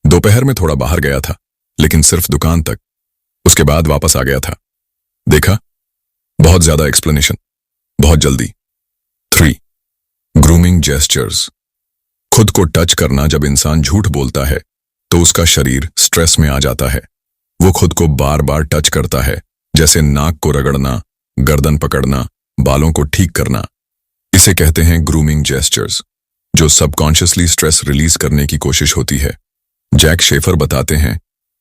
दोपहर में थोड़ा बाहर गया था, लेकिन सिर्फ दुकान तक, उसके बाद वापस आ गया था। देखा, बहुत ज्यादा एक्सप्लेनेशन, बहुत जल्दी। 3. Grooming gestures. खुद को टच करना। जब इंसान झूठ बोलता है तो उसका शरीर स्ट्रेस में आ जाता है। वो खुद को बार बार टच करता है, जैसे नाक को रगड़ना, गर्दन पकड़ना, बालों को ठीक करना। इसे कहते हैं ग्रूमिंग जेस्चर्स, जो सबकॉन्शियसली स्ट्रेस रिलीज करने की कोशिश होती है। जैक शेफर बताते हैं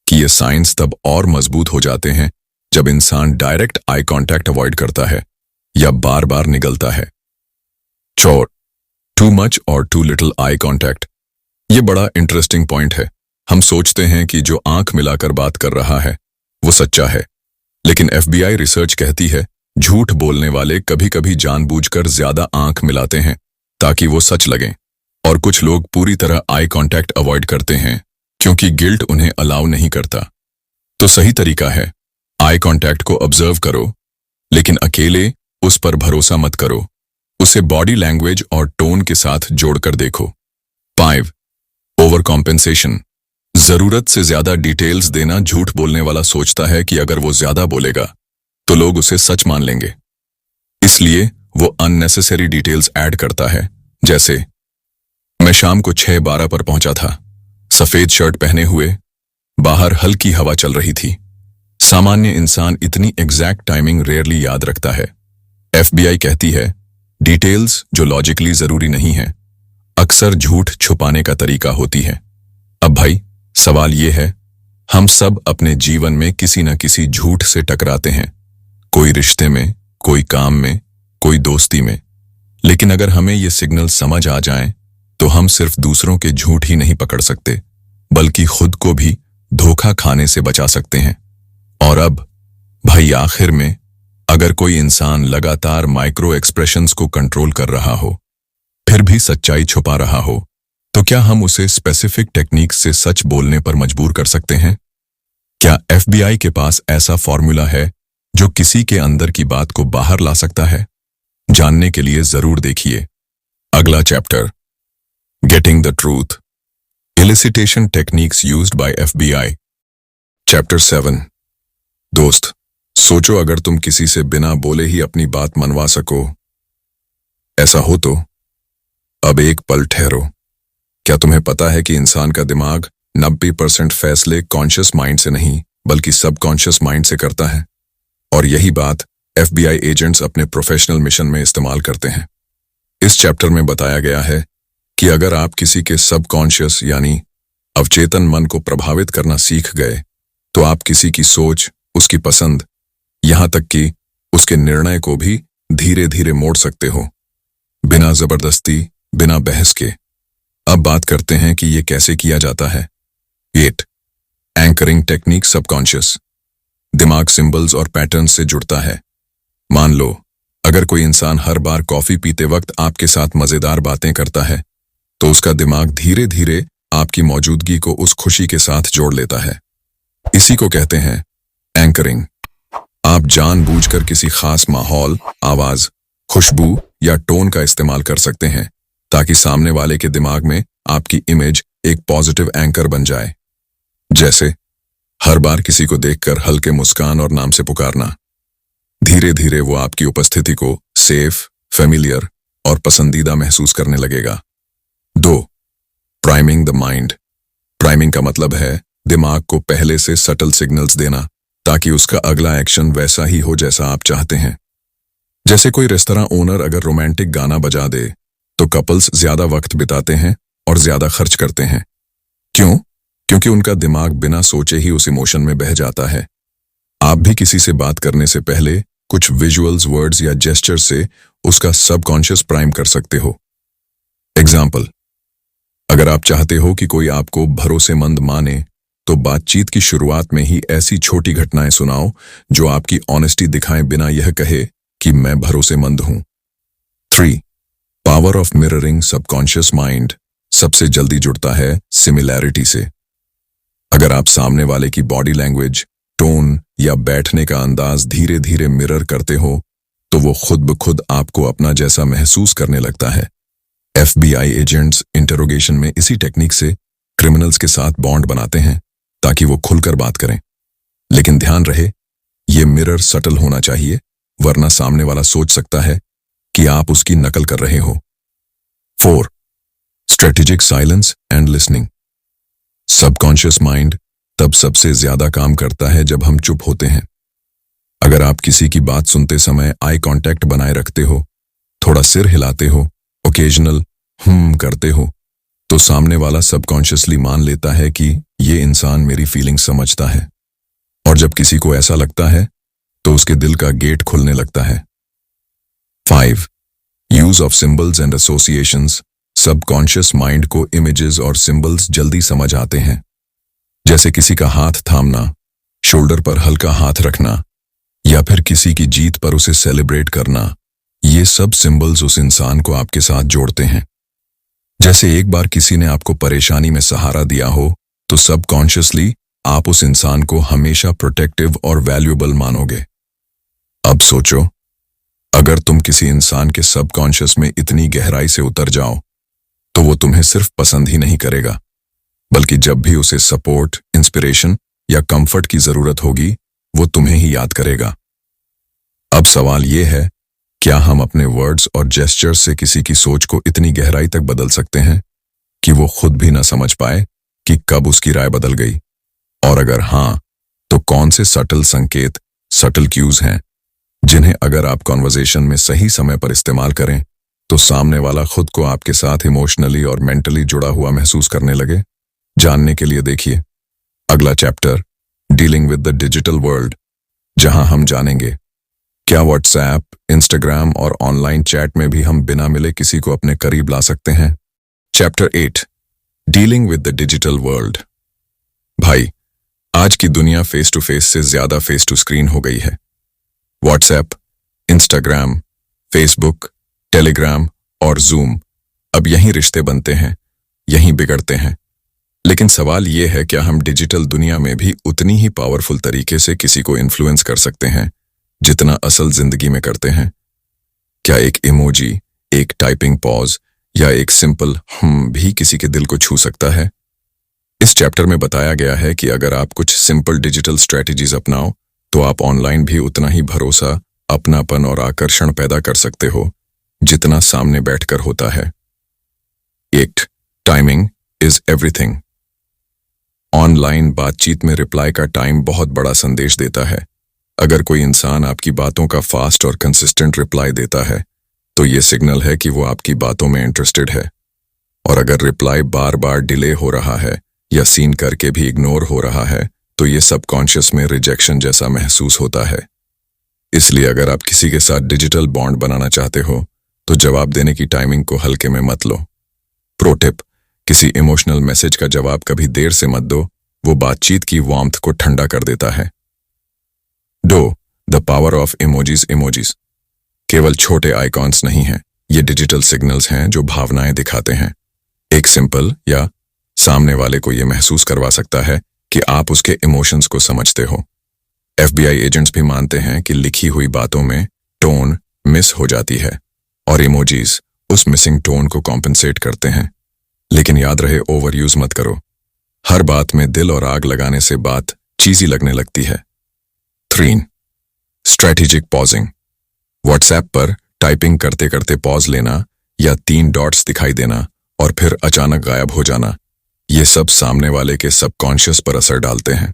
कि ये साइंस तब और मजबूत हो जाते हैं जब इंसान डायरेक्ट आई कांटेक्ट अवॉइड करता है या बार बार निगलता है। 4. टू मच और टू लिटिल आई कांटेक्ट। ये बड़ा इंटरेस्टिंग पॉइंट है। हम सोचते हैं कि जो आंख मिलाकर बात कर रहा है वो सच्चा है, लेकिन FBI रिसर्च कहती है झूठ बोलने वाले कभी कभी जानबूझकर ज्यादा आंख मिलाते हैं ताकि वो सच लगे। और कुछ लोग पूरी तरह आई कांटेक्ट अवॉइड करते हैं क्योंकि गिल्ट उन्हें अलाउ नहीं करता। तो सही तरीका है, आई कांटेक्ट को ऑब्जर्व करो, लेकिन अकेले उस पर भरोसा मत करो, उसे बॉडी लैंग्वेज और टोन के साथ जोड़कर देखो। 5. Over compensation. जरूरत से ज्यादा डिटेल्स देना। झूठ बोलने वाला सोचता है कि अगर वो ज्यादा बोलेगा तो लोग उसे सच मान लेंगे, इसलिए वो अननेसेसरी डिटेल्स ऐड करता है। जैसे, मैं शाम को 6:12 पर पहुंचा था, सफेद शर्ट पहने हुए, बाहर हल्की हवा चल रही थी। सामान्य इंसान इतनी एग्जैक्ट टाइमिंग रेयरली याद रखता है। FBI कहती है, डिटेल्स जो लॉजिकली जरूरी नहीं है अक्सर झूठ छुपाने का तरीका होती है। अब भाई, सवाल ये है, हम सब अपने जीवन में किसी न किसी झूठ से टकराते हैं, कोई रिश्ते में, कोई काम में, कोई दोस्ती में। लेकिन अगर हमें ये सिग्नल समझ आ जाएं, तो हम सिर्फ दूसरों के झूठ ही नहीं पकड़ सकते, बल्कि खुद को भी धोखा खाने से बचा सकते हैं। और अब भाई, आखिर में, अगर कोई इंसान लगातार माइक्रो एक्सप्रेशंस को कंट्रोल कर रहा हो, फिर भी सच्चाई छुपा रहा हो, तो क्या हम उसे स्पेसिफिक टेक्निक से सच बोलने पर मजबूर कर सकते हैं? क्या FBI के पास ऐसा फॉर्मूला है जो किसी के अंदर की बात को बाहर ला सकता है? जानने के लिए जरूर देखिए अगला chapter, getting the truth, elicitation techniques used by FBI. Chapter 7, दोस्त, सोचो अगर तुम किसी से बिना बोले ही अपनी बात मनवा सको। ऐसा हो तो अब एक पल ठहरो। क्या तुम्हें पता है कि इंसान का दिमाग 90% फैसले कॉन्शियस माइंड से नहीं बल्कि सबकॉन्शियस माइंड से करता है? और यही बात एफबीआई एजेंट्स अपने प्रोफेशनल मिशन में इस्तेमाल करते हैं। इस चैप्टर में बताया गया है कि अगर आप किसी के सबकॉन्शियस यानी अवचेतन मन को प्रभावित करना सीख गए तो आप किसी की सोच, उसकी पसंद, यहां तक कि उसके निर्णय को भी धीरे धीरे मोड़ सकते हो, बिना जबरदस्ती, बिना बहस के। अब बात करते हैं कि यह कैसे किया जाता है। 8, एंकरिंग टेक्निक सबकॉन्शियस। दिमाग सिंबल्स और पैटर्न्स से जुड़ता है। मान लो अगर कोई इंसान हर बार कॉफी पीते वक्त आपके साथ मजेदार बातें करता है तो उसका दिमाग धीरे धीरे आपकी मौजूदगी को उस खुशी के साथ जोड़ लेता है। इसी को कहते हैं एंकरिंग। आप जानबूझकर किसी खास माहौल, आवाज, खुशबू या टोन का इस्तेमाल कर सकते हैं ताकि सामने वाले के दिमाग में आपकी इमेज एक पॉजिटिव एंकर बन जाए। जैसे हर बार किसी को देखकर हल्के मुस्कान और नाम से पुकारना। धीरे धीरे वो आपकी उपस्थिति को सेफ, फेमिलियर और पसंदीदा महसूस करने लगेगा। 2, प्राइमिंग द माइंड। प्राइमिंग का मतलब है दिमाग को पहले से सटल सिग्नल्स देना ताकि उसका अगला एक्शन वैसा ही हो जैसा आप चाहते हैं। जैसे कोई रेस्तरां ओनर अगर रोमांटिक गाना बजा दे तो कपल्स ज्यादा वक्त बिताते हैं और ज्यादा खर्च करते हैं। क्यों? क्योंकि उनका दिमाग बिना सोचे ही उस इमोशन में बह जाता है। आप भी किसी से बात करने से पहले कुछ विजुअल्स, वर्ड्स या जेस्चर्स से उसका सबकॉन्शियस प्राइम कर सकते हो। एग्जाम्पल, अगर आप चाहते हो कि कोई आपको भरोसेमंद माने तो बातचीत की शुरुआत में ही ऐसी छोटी घटनाएं सुनाओ जो आपकी ऑनेस्टी दिखाएं बिना यह कहे कि मैं भरोसेमंद हूं। 3, power of mirroring subconscious mind सबसे जल्दी जुड़ता है सिमिलैरिटी से। अगर आप सामने वाले की बॉडी लैंग्वेज, टोन या बैठने का अंदाज धीरे धीरे मिरर करते हो तो वो खुद ब खुद आपको अपना जैसा महसूस करने लगता है। एफबीआई एजेंट्स इंटरोगेशन में इसी टेक्निक से क्रिमिनल्स के साथ बॉन्ड बनाते हैं ताकि वो खुलकर बात करें। लेकिन ध्यान रहे, ये मिरर सटल होना चाहिए, वरना सामने वाला सोच सकता है कि आप उसकी नकल कर रहे हो। 4, strategic silence and listening. Subconscious mind तब सबसे ज्यादा काम करता है जब हम चुप होते हैं। अगर आप किसी की बात सुनते समय आई कांटेक्ट बनाए रखते हो, थोड़ा सिर हिलाते हो, ओकेजनल करते हो, तो सामने वाला सबकॉन्शियसली मान लेता है कि ये इंसान मेरी फीलिंग समझता है। और जब किसी को ऐसा लगता है तो उसके दिल का गेट खुलने लगता है। 5, use of symbols and associations. Subconscious mind को इमेजेस और सिंबल्स जल्दी समझ आते हैं। जैसे किसी का हाथ थामना, शोल्डर पर हल्का हाथ रखना या फिर किसी की जीत पर उसे सेलिब्रेट करना, ये सब सिंबल्स उस इंसान को आपके साथ जोड़ते हैं। जैसे एक बार किसी ने आपको परेशानी में सहारा दिया हो तो सबकॉन्शियसली आप उस इंसान को हमेशा प्रोटेक्टिव और वैल्यूएबल मानोगे। अब सोचो, अगर तुम किसी इंसान के सबकॉन्शियस में इतनी गहराई से उतर जाओ तो वो तुम्हें सिर्फ पसंद ही नहीं करेगा, बल्कि जब भी उसे सपोर्ट, इंस्पिरेशन या कंफर्ट की जरूरत होगी वो तुम्हें ही याद करेगा। अब सवाल ये है, क्या हम अपने वर्ड्स और जेस्चर्स से किसी की सोच को इतनी गहराई तक बदल सकते हैं कि वो खुद भी ना समझ पाए कि कब उसकी राय बदल गई? और अगर हाँ, तो कौन से सटल संकेत, सटल क्यूज हैं जिन्हें अगर आप कॉन्वर्सेशन में सही समय पर इस्तेमाल करें तो सामने वाला खुद को आपके साथ इमोशनली और मेंटली जुड़ा हुआ महसूस करने लगे? जानने के लिए देखिए अगला chapter, dealing with the digital world, जहां हम जानेंगे क्या व्हाट्सएप, इंस्टाग्राम और ऑनलाइन चैट में भी हम बिना मिले किसी को अपने करीब ला सकते हैं। Chapter 8, dealing with the digital world. भाई, आज की दुनिया फेस टू फेस से ज्यादा फेस टू स्क्रीन हो गई है। व्हाट्सएप, इंस्टाग्राम, फेसबुक, टेलीग्राम और जूम, अब यहीं रिश्ते बनते हैं, यहीं बिगड़ते हैं। लेकिन सवाल यह है, क्या हम डिजिटल दुनिया में भी उतनी ही पावरफुल तरीके से किसी को इन्फ्लुएंस कर सकते हैं जितना असल जिंदगी में करते हैं? क्या एक इमोजी, एक टाइपिंग पॉज या एक सिंपल भी किसी के दिल को छू सकता है। इस चैप्टर में बताया गया है कि अगर आप कुछ सिंपल डिजिटल स्ट्रेटजीज अपनाओ तो आप ऑनलाइन भी उतना ही भरोसा, अपनापन और आकर्षण पैदा कर सकते हो जितना सामने बैठकर होता है। 1. Timing is everything. ऑनलाइन बातचीत में रिप्लाई का टाइम बहुत बड़ा संदेश देता है। अगर कोई इंसान आपकी बातों का फास्ट और कंसिस्टेंट रिप्लाई देता है तो ये सिग्नल है कि वो आपकी बातों में इंटरेस्टेड है। और अगर रिप्लाई बार बार डिले हो रहा है या सीन करके भी इग्नोर हो रहा है तो ये सबकॉन्शियस में रिजेक्शन जैसा महसूस होता है। इसलिए अगर आप किसी के साथ डिजिटल बॉन्ड बनाना चाहते हो तो जवाब देने की टाइमिंग को हल्के में मत लो। प्रो टिप, किसी इमोशनल मैसेज का जवाब कभी देर से मत दो, वो बातचीत की वार्मथ को ठंडा कर देता है। 2. The power of emojis. केवल छोटे आइकॉन्स नहीं हैं, ये डिजिटल सिग्नल्स हैं जो भावनाएं दिखाते हैं। एक सिंपल या सामने वाले को ये महसूस करवा सकता है कि आप उसके इमोशंस को समझते हो। FBI एजेंट्स भी मानते हैं कि लिखी हुई बातों में टोन मिस हो जाती है और इमोजीज उस मिसिंग टोन को कॉम्पेंसेट करते हैं। लेकिन याद रहे, ओवर यूज मत करो। हर बात में दिल और आग लगाने से बात चीजी लगने लगती है। 3. Strategic pausing. व्हाट्सएप पर टाइपिंग करते करते पॉज लेना या 3 डॉट्स दिखाई देना और फिर अचानक गायब हो जाना, ये सब सामने वाले के सबकॉन्शियस पर असर डालते हैं।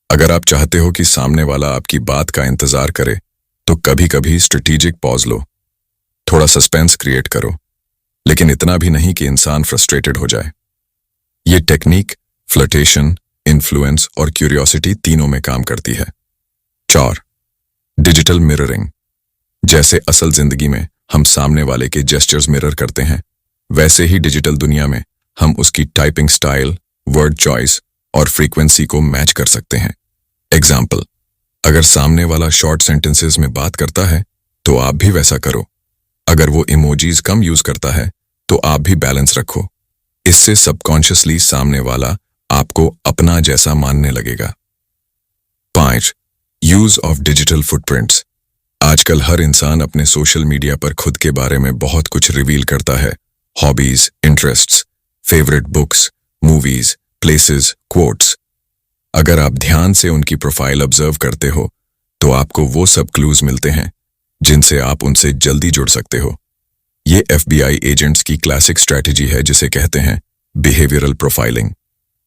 अगर आप चाहते हो कि सामने वाला आपकी बात का इंतजार करे तो कभी कभी स्ट्रेटेजिक पॉज लो, थोड़ा सस्पेंस क्रिएट करो, लेकिन इतना भी नहीं कि इंसान फ्रस्ट्रेटेड हो जाए। ये टेक्निक फ्लर्टेशन, इन्फ्लुएंस और क्यूरियोसिटी तीनों में काम करती है। 4. Digital mirroring. जैसे असल जिंदगी में हम सामने वाले के जेस्चर्स मिरर करते हैं, वैसे ही डिजिटल दुनिया में हम उसकी टाइपिंग स्टाइल, वर्ड चॉइस और फ्रीक्वेंसी को मैच कर सकते हैं। एग्जाम्पल, अगर सामने वाला शॉर्ट सेंटेंसेस में बात करता है तो आप भी वैसा करो। अगर वो इमोजीज कम यूज करता है तो आप भी बैलेंस रखो। इससे सबकॉन्शियसली सामने वाला आपको अपना जैसा मानने लगेगा। 5. Use of digital footprints. आजकल हर इंसान अपने सोशल मीडिया पर खुद के बारे में बहुत कुछ रिवील करता है। Hobbies, interests, favourite books, movies, places, quotes. अगर आप ध्यान से उनकी प्रोफाइल ऑब्जर्व करते हो तो आपको वो सब क्लूज मिलते हैं जिनसे आप उनसे जल्दी जुड़ सकते हो। ये FBI एजेंट्स की क्लासिक स्ट्रैटेजी है जिसे कहते हैं बिहेवियरल प्रोफाइलिंग।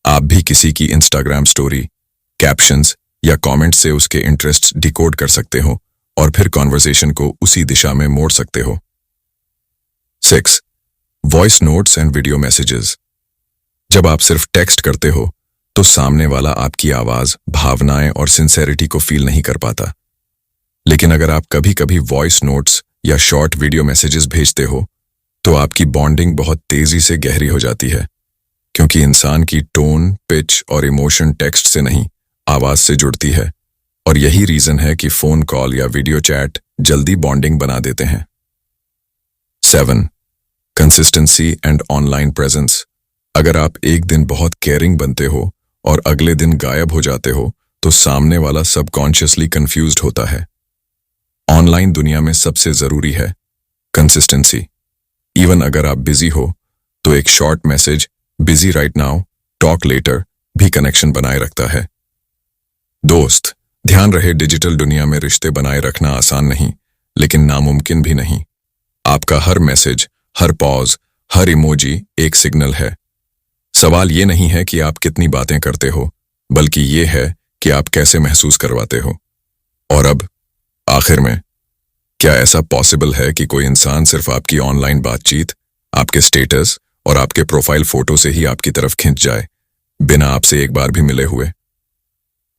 आप भी किसी की इंस्टाग्राम स्टोरी, कैप्शंस या कमेंट्स से उसके इंटरेस्ट्स डिकोड कर सकते हो और फिर कॉन्वर्सेशन को उसी दिशा में मोड़ सकते हो। 6. Voice notes and video messages. जब आप सिर्फ टेक्स्ट करते हो तो सामने वाला आपकी आवाज, भावनाएं और सिंसेरिटी को फील नहीं कर पाता। लेकिन अगर आप कभी कभी वॉइस नोट्स या शॉर्ट वीडियो मैसेजेस भेजते हो तो आपकी बॉन्डिंग बहुत तेजी से गहरी हो जाती है, क्योंकि इंसान की टोन, पिच और इमोशन टेक्स्ट से नहीं, आवाज से जुड़ती है। और यही रीजन है कि फोन कॉल या वीडियो चैट जल्दी बॉन्डिंग बना देते हैं। 7. Consistency and online presence. अगर आप एक दिन बहुत केयरिंग बनते हो और अगले दिन गायब हो जाते हो तो सामने वाला सबकॉन्शियसली कंफ्यूज्ड होता है। ऑनलाइन दुनिया में सबसे जरूरी है कंसिस्टेंसी। इवन अगर आप बिजी हो तो एक short message, busy right now, talk later भी कनेक्शन बनाए रखता है। दोस्त, ध्यान रहे, डिजिटल दुनिया में रिश्ते बनाए रखना आसान नहीं, लेकिन नामुमकिन भी नहीं। आपका हर मैसेज, हर पॉज, हर इमोजी एक सिग्नल है। सवाल ये नहीं है कि आप कितनी बातें करते हो, बल्कि ये है कि आप कैसे महसूस करवाते हो। और अब आखिर में, क्या ऐसा पॉसिबल है कि कोई इंसान सिर्फ आपकी ऑनलाइन बातचीत, आपके स्टेटस और आपके प्रोफाइल फोटो से ही आपकी तरफ खिंच जाए, बिना आपसे एक बार भी मिले हुए?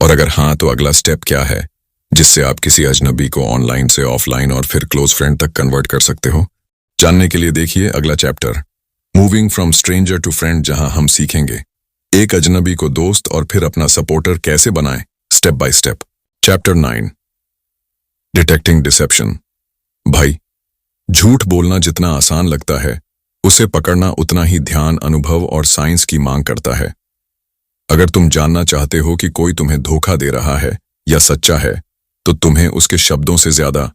और अगर हाँ, तो अगला स्टेप क्या है जिससे आप किसी अजनबी को ऑनलाइन से ऑफलाइन और फिर क्लोज फ्रेंड तक कन्वर्ट कर सकते हो? जानने के लिए देखिए अगला chapter, moving from stranger to friend, जहां हम सीखेंगे एक अजनबी को दोस्त और फिर अपना सपोर्टर कैसे बनाएं, step by step. Chapter 9, detecting deception. भाई, झूठ बोलना जितना आसान लगता है, उसे पकड़ना उतना ही ध्यान, अनुभव और साइंस की मांग करता है। अगर तुम जानना चाहते हो कि कोई तुम्हें धोखा दे रहा है या सच्चा है, तो तुम्हें उसके शब्दों से ज्यादा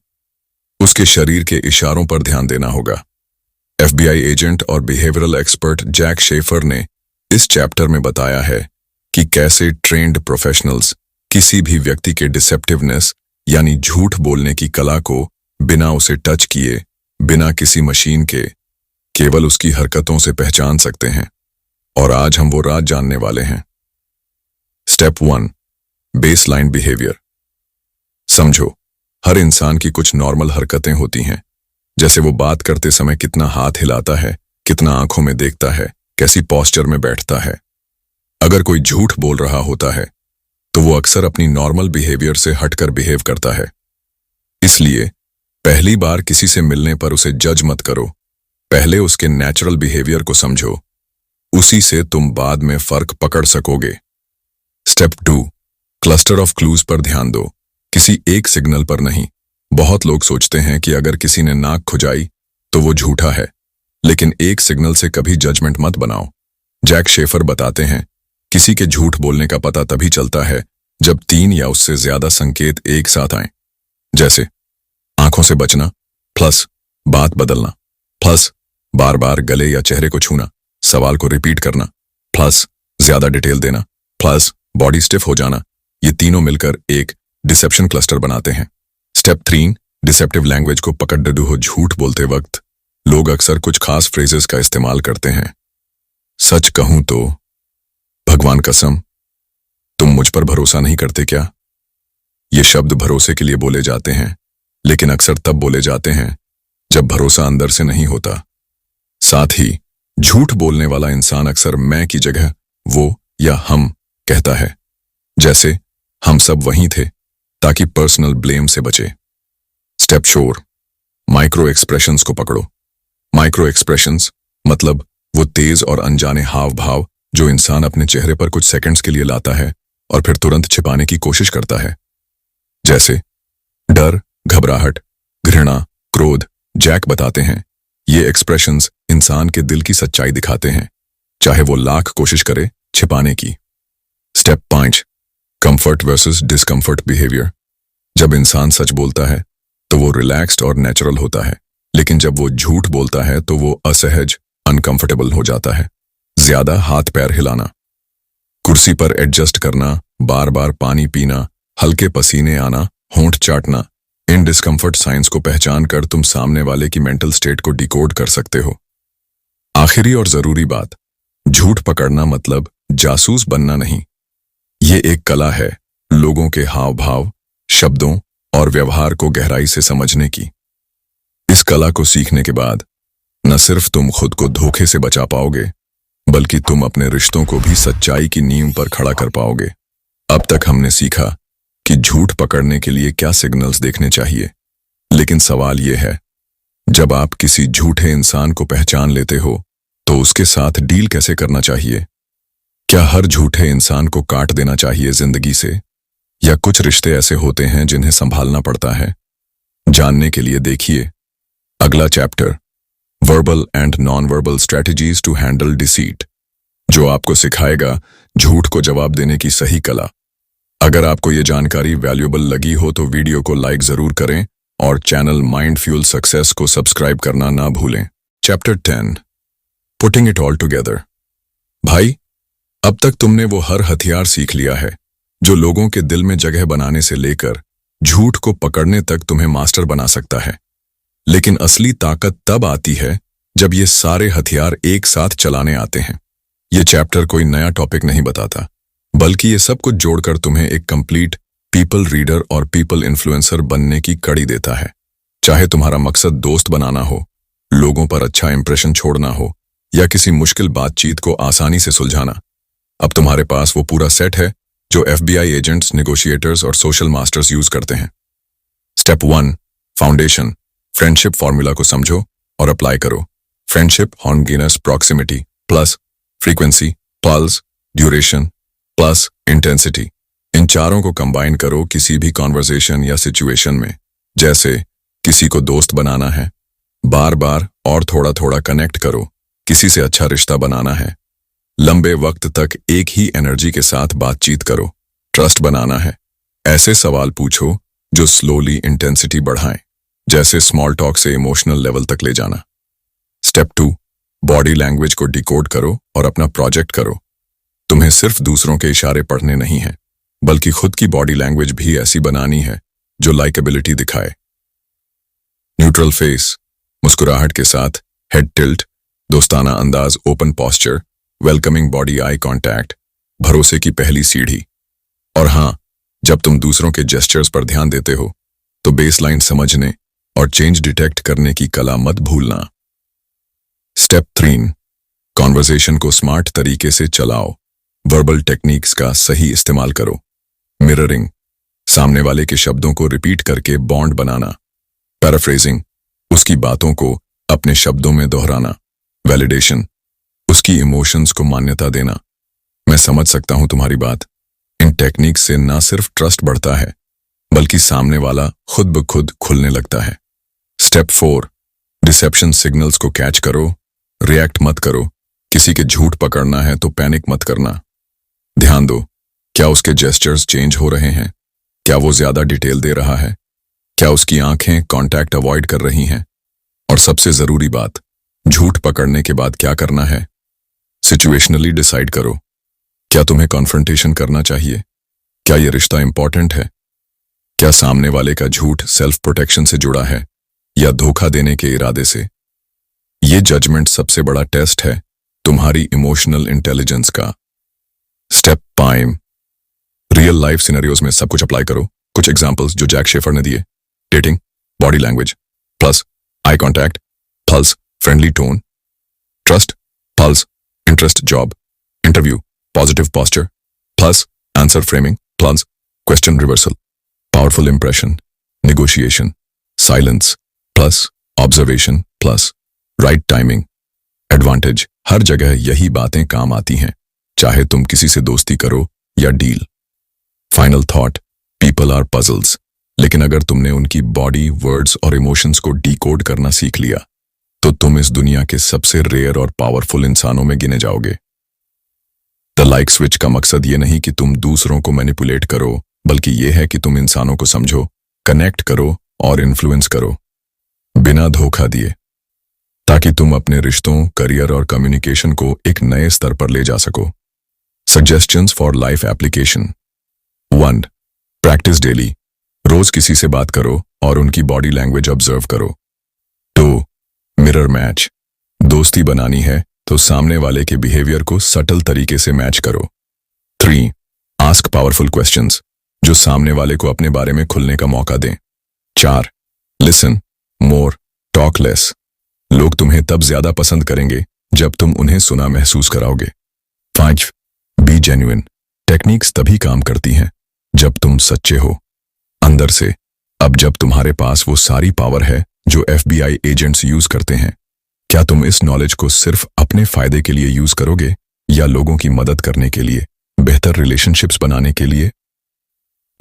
उसके शरीर के इशारों पर ध्यान देना होगा। एफबीआई एजेंट और बिहेवियरल एक्सपर्ट जैक शेफर ने इस चैप्टर में बताया है कि कैसे ट्रेंड प्रोफेशनल्स किसी भी व्यक्ति के डिसेप्टिवनेस यानी झूठ बोलने की कला को बिना उसे टच किए, बिना किसी मशीन के, केवल उसकी हरकतों से पहचान सकते हैं। और आज हम वो राज जानने वाले हैं। Step 1, baseline behaviour. समझो, हर इंसान की कुछ नॉर्मल हरकतें होती हैं, जैसे वो बात करते समय कितना हाथ हिलाता है, कितना आंखों में देखता है, कैसी पोस्चर में बैठता है। अगर कोई झूठ बोल रहा होता है तो वो अक्सर अपनी नॉर्मल बिहेवियर से हटकर बिहेव करता है। इसलिए पहली बार किसी से मिलने पर उसे जज मत करो, पहले उसके नेचुरल बिहेवियर को समझो, उसी से तुम बाद में फर्क पकड़ सकोगे। स्टेप 2, क्लस्टर ऑफ क्लूज पर ध्यान दो, किसी एक सिग्नल पर नहीं। बहुत लोग सोचते हैं कि अगर किसी ने नाक खुजाई तो वो झूठा है, लेकिन एक सिग्नल से कभी जजमेंट मत बनाओ। जैक शेफर बताते हैं, किसी के झूठ बोलने का पता तभी चलता है जब 3 या उससे ज्यादा संकेत एक साथ आएं, जैसे आंखों से बचना, प्लस बात बदलना, प्लस बार बार गले या चेहरे को छूना, सवाल को रिपीट करना, प्लस ज्यादा डिटेल देना, प्लस बॉडी स्टिफ हो जाना। ये तीनों मिलकर एक डिसेप्शन क्लस्टर बनाते हैं। स्टेप 3, डिसेप्टिव लैंग्वेज को पकड़ हो। झूठ बोलते वक्त लोग अक्सर कुछ खास फ्रेजेस का इस्तेमाल करते हैं। सच कहूं तो, भगवान कसम, तुम मुझ पर भरोसा नहीं करते क्या? ये शब्द भरोसे के लिए बोले जाते हैं, लेकिन अक्सर तब बोले जाते हैं जब भरोसा अंदर से नहीं होता। साथ ही झूठ बोलने वाला इंसान अक्सर मैं की जगह वो या हम कहता है, जैसे हम सब वहीं थे, ताकि पर्सनल ब्लेम से बचे। स्टेप 4, माइक्रो एक्सप्रेशंस को पकड़ो। माइक्रो एक्सप्रेशंस मतलब वो तेज और अनजाने हाव भाव जो इंसान अपने चेहरे पर कुछ सेकंड्स के लिए लाता है और फिर तुरंत छिपाने की कोशिश करता है, जैसे डर, घबराहट, घृणा, क्रोध। जैक बताते हैं, ये एक्सप्रेशंस इंसान के दिल की सच्चाई दिखाते हैं, चाहे वो लाख कोशिश करे छिपाने की। Step 5, comfort versus discomfort behaviour. जब इंसान सच बोलता है तो वो रिलैक्स्ड और नेचुरल होता है, लेकिन जब वो झूठ बोलता है तो वो असहज, अनकंफर्टेबल हो जाता है। ज्यादा हाथ पैर हिलाना, कुर्सी पर एडजस्ट करना, बार बार पानी पीना, हल्के पसीने आना, होंठ चाटना। इन डिस्कंफर्ट साइंस को पहचान कर तुम सामने वाले की मेंटल स्टेट को डिकोड कर सकते हो। आखिरी और जरूरी बात, झूठ पकड़ना मतलब जासूस बनना नहीं। ये एक कला है लोगों के हाव भाव, शब्दों और व्यवहार को गहराई से समझने की। इस कला को सीखने के बाद न सिर्फ तुम खुद को धोखे से बचा पाओगे, बल्कि तुम अपने रिश्तों को भी सच्चाई की नींव पर खड़ा कर पाओगे। अब तक हमने सीखा कि झूठ पकड़ने के लिए क्या सिग्नल्स देखने चाहिए, लेकिन सवाल यह है, जब आप किसी झूठे इंसान को पहचान लेते हो तो उसके साथ डील कैसे करना चाहिए? क्या हर झूठे इंसान को काट देना चाहिए जिंदगी से, या कुछ रिश्ते ऐसे होते हैं जिन्हें संभालना पड़ता है? जानने के लिए देखिए अगला chapter, verbal and non verbal strategies to handle deceit, जो आपको सिखाएगा झूठ को जवाब देने की सही कला। अगर आपको ये जानकारी वैल्यूएबल लगी हो तो वीडियो को लाइक जरूर करें और चैनल माइंड फ्यूल सक्सेस को सब्सक्राइब करना ना भूलें। Chapter 10, putting it all together. भाई, अब तक तुमने वो हर हथियार सीख लिया है जो लोगों के दिल में जगह बनाने से लेकर झूठ को पकड़ने तक तुम्हें मास्टर बना सकता है। लेकिन असली ताकत तब आती है जब ये सारे हथियार एक साथ चलाने आते हैं। ये चैप्टर कोई नया टॉपिक नहीं बताता, बल्कि ये सब कुछ जोड़कर तुम्हें एक कंप्लीट पीपल रीडर और पीपल इन्फ्लुएंसर बनने की कड़ी देता है। चाहे तुम्हारा मकसद दोस्त बनाना हो, लोगों पर अच्छा इंप्रेशन छोड़ना हो, या किसी मुश्किल बातचीत को आसानी से सुलझाना, अब तुम्हारे पास वो पूरा सेट है जो एफबीआई एजेंट्स, नेगोशिएटर्स और सोशल मास्टर्स यूज करते हैं। Step 1, foundation. फ्रेंडशिप फॉर्मूला को समझो और अप्लाई करो। Friendship homogenous proximity plus frequency plus duration plus intensity. इन चारों को कंबाइन करो किसी भी कॉन्वर्सेशन या सिचुएशन में। जैसे किसी को दोस्त बनाना है, बार बार और थोड़ा थोड़ा कनेक्ट करो। किसी से अच्छा रिश्ता बनाना है, लंबे वक्त तक एक ही एनर्जी के साथ बातचीत करो। ट्रस्ट बनाना है, ऐसे सवाल पूछो जो स्लोली इंटेंसिटी बढ़ाएं, जैसे स्मॉल टॉक से इमोशनल लेवल तक ले जाना। स्टेप 2, बॉडी लैंग्वेज को डिकोड करो और अपना प्रोजेक्ट करो। तुम्हें सिर्फ दूसरों के इशारे पढ़ने नहीं हैं, बल्कि खुद की बॉडी लैंग्वेज भी ऐसी बनानी है जो लाइकेबिलिटी दिखाए। न्यूट्रल फेस, मुस्कुराहट के साथ, हेड टिल्ट, दोस्ताना अंदाज, open posture, welcoming body, eye contact, भरोसे की पहली सीढ़ी। और हाँ, जब तुम दूसरों के जेस्चर्स पर ध्यान देते हो तो बेसलाइन समझने और चेंज डिटेक्ट करने की कला मत भूलना। स्टेप 3, कॉन्वर्सेशन को स्मार्ट तरीके से चलाओ। वर्बल टेक्निक्स का सही इस्तेमाल करो। मिररिंग, सामने वाले के शब्दों को रिपीट करके बॉन्ड बनाना। पैराफ्रेजिंग, उसकी बातों को अपने शब्दों में दोहराना। वैलिडेशन, उसकी इमोशंस को मान्यता देना। मैं समझ सकता हूं तुम्हारी बात। इन टेक्निक्स से ना सिर्फ ट्रस्ट बढ़ता है, बल्कि सामने वाला खुद ब खुद खुलने लगता है। स्टेप 4, डिसेप्शन सिग्नल्स को कैच करो, रिएक्ट मत करो। किसी के झूठ पकड़ना है तो पैनिक मत करना। ध्यान दो, क्या उसके जेस्चर्स चेंज हो रहे हैं? क्या वो ज्यादा डिटेल दे रहा है? क्या उसकी आंखें कांटेक्ट अवॉइड कर रही हैं? और सबसे जरूरी बात, झूठ पकड़ने के बाद क्या करना है? सिचुएशनली डिसाइड करो। क्या तुम्हें कॉन्फ्रंटेशन करना चाहिए? क्या ये रिश्ता इंपॉर्टेंट है? क्या सामने वाले का झूठ सेल्फ प्रोटेक्शन से जुड़ा है या धोखा देने के इरादे से? ये जजमेंट सबसे बड़ा टेस्ट है तुम्हारी इमोशनल इंटेलिजेंस का। स्टेप 5, रियल लाइफ सिनेरियोज में सब कुछ अप्लाई करो। कुछ एग्जांपल्स जो जैक शेफर ने दिए। Dating, body language plus eye contact plus friendly tone. Trust plus interest, job interview, positive posture plus answer framing plus question reversal. Powerful impression, negotiation, silence plus observation plus right timing. Advantage, हर जगह यही बातें काम आती हैं, चाहे तुम किसी से दोस्ती करो या deal. Final thought, people are puzzles, लेकिन अगर तुमने उनकी बॉडी, वर्ड्स और इमोशंस को डिकोड करना सीख लिया तो तुम इस दुनिया के सबसे रेयर और पावरफुल इंसानों में गिने जाओगे। द लाइक स्विच का मकसद ये नहीं कि तुम दूसरों को मैनिपुलेट करो, बल्कि यह है कि तुम इंसानों को समझो, कनेक्ट करो और इन्फ्लुएंस करो बिना धोखा दिए, ताकि तुम अपने रिश्तों, करियर और कम्युनिकेशन को एक नए स्तर पर ले जा सको। Suggestions for life application. 1, practice daily, रोज किसी से बात करो और उनकी बॉडी लैंग्वेज ऑब्जर्व करो। 2, मिरर मैच, दोस्ती बनानी है तो सामने वाले के बिहेवियर को सटल तरीके से मैच करो। 3, आस्क पावरफुल क्वेश्चंस, जो सामने वाले को अपने बारे में खुलने का मौका दें। 4, लिसन मोर, टॉक लेस, लोग तुम्हें तब ज्यादा पसंद करेंगे जब तुम उन्हें सुना महसूस कराओगे। 5, बी जेन्युइन, टेक्निक्स तभी काम करती हैं जब तुम सच्चे हो अंदर से। अब जब तुम्हारे पास वो सारी पावर है जो FBI एजेंट्स यूज करते हैं, क्या तुम इस नॉलेज को सिर्फ अपने फायदे के लिए यूज करोगे या लोगों की मदद करने के लिए, बेहतर रिलेशनशिप्स बनाने के लिए?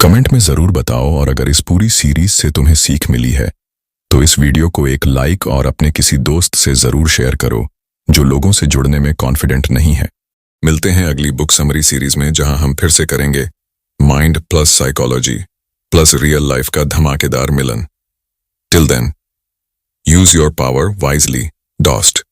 कमेंट में जरूर बताओ। और अगर इस पूरी सीरीज से तुम्हें सीख मिली है तो इस वीडियो को एक लाइक और अपने किसी दोस्त से जरूर शेयर करो जो लोगों से जुड़ने में कॉन्फिडेंट नहीं है। मिलते हैं अगली बुक समरी सीरीज में, जहां हम फिर से करेंगे mind plus psychology plus real life का धमाकेदार मिलन। Till then, use your power wisely. डॉस्ट।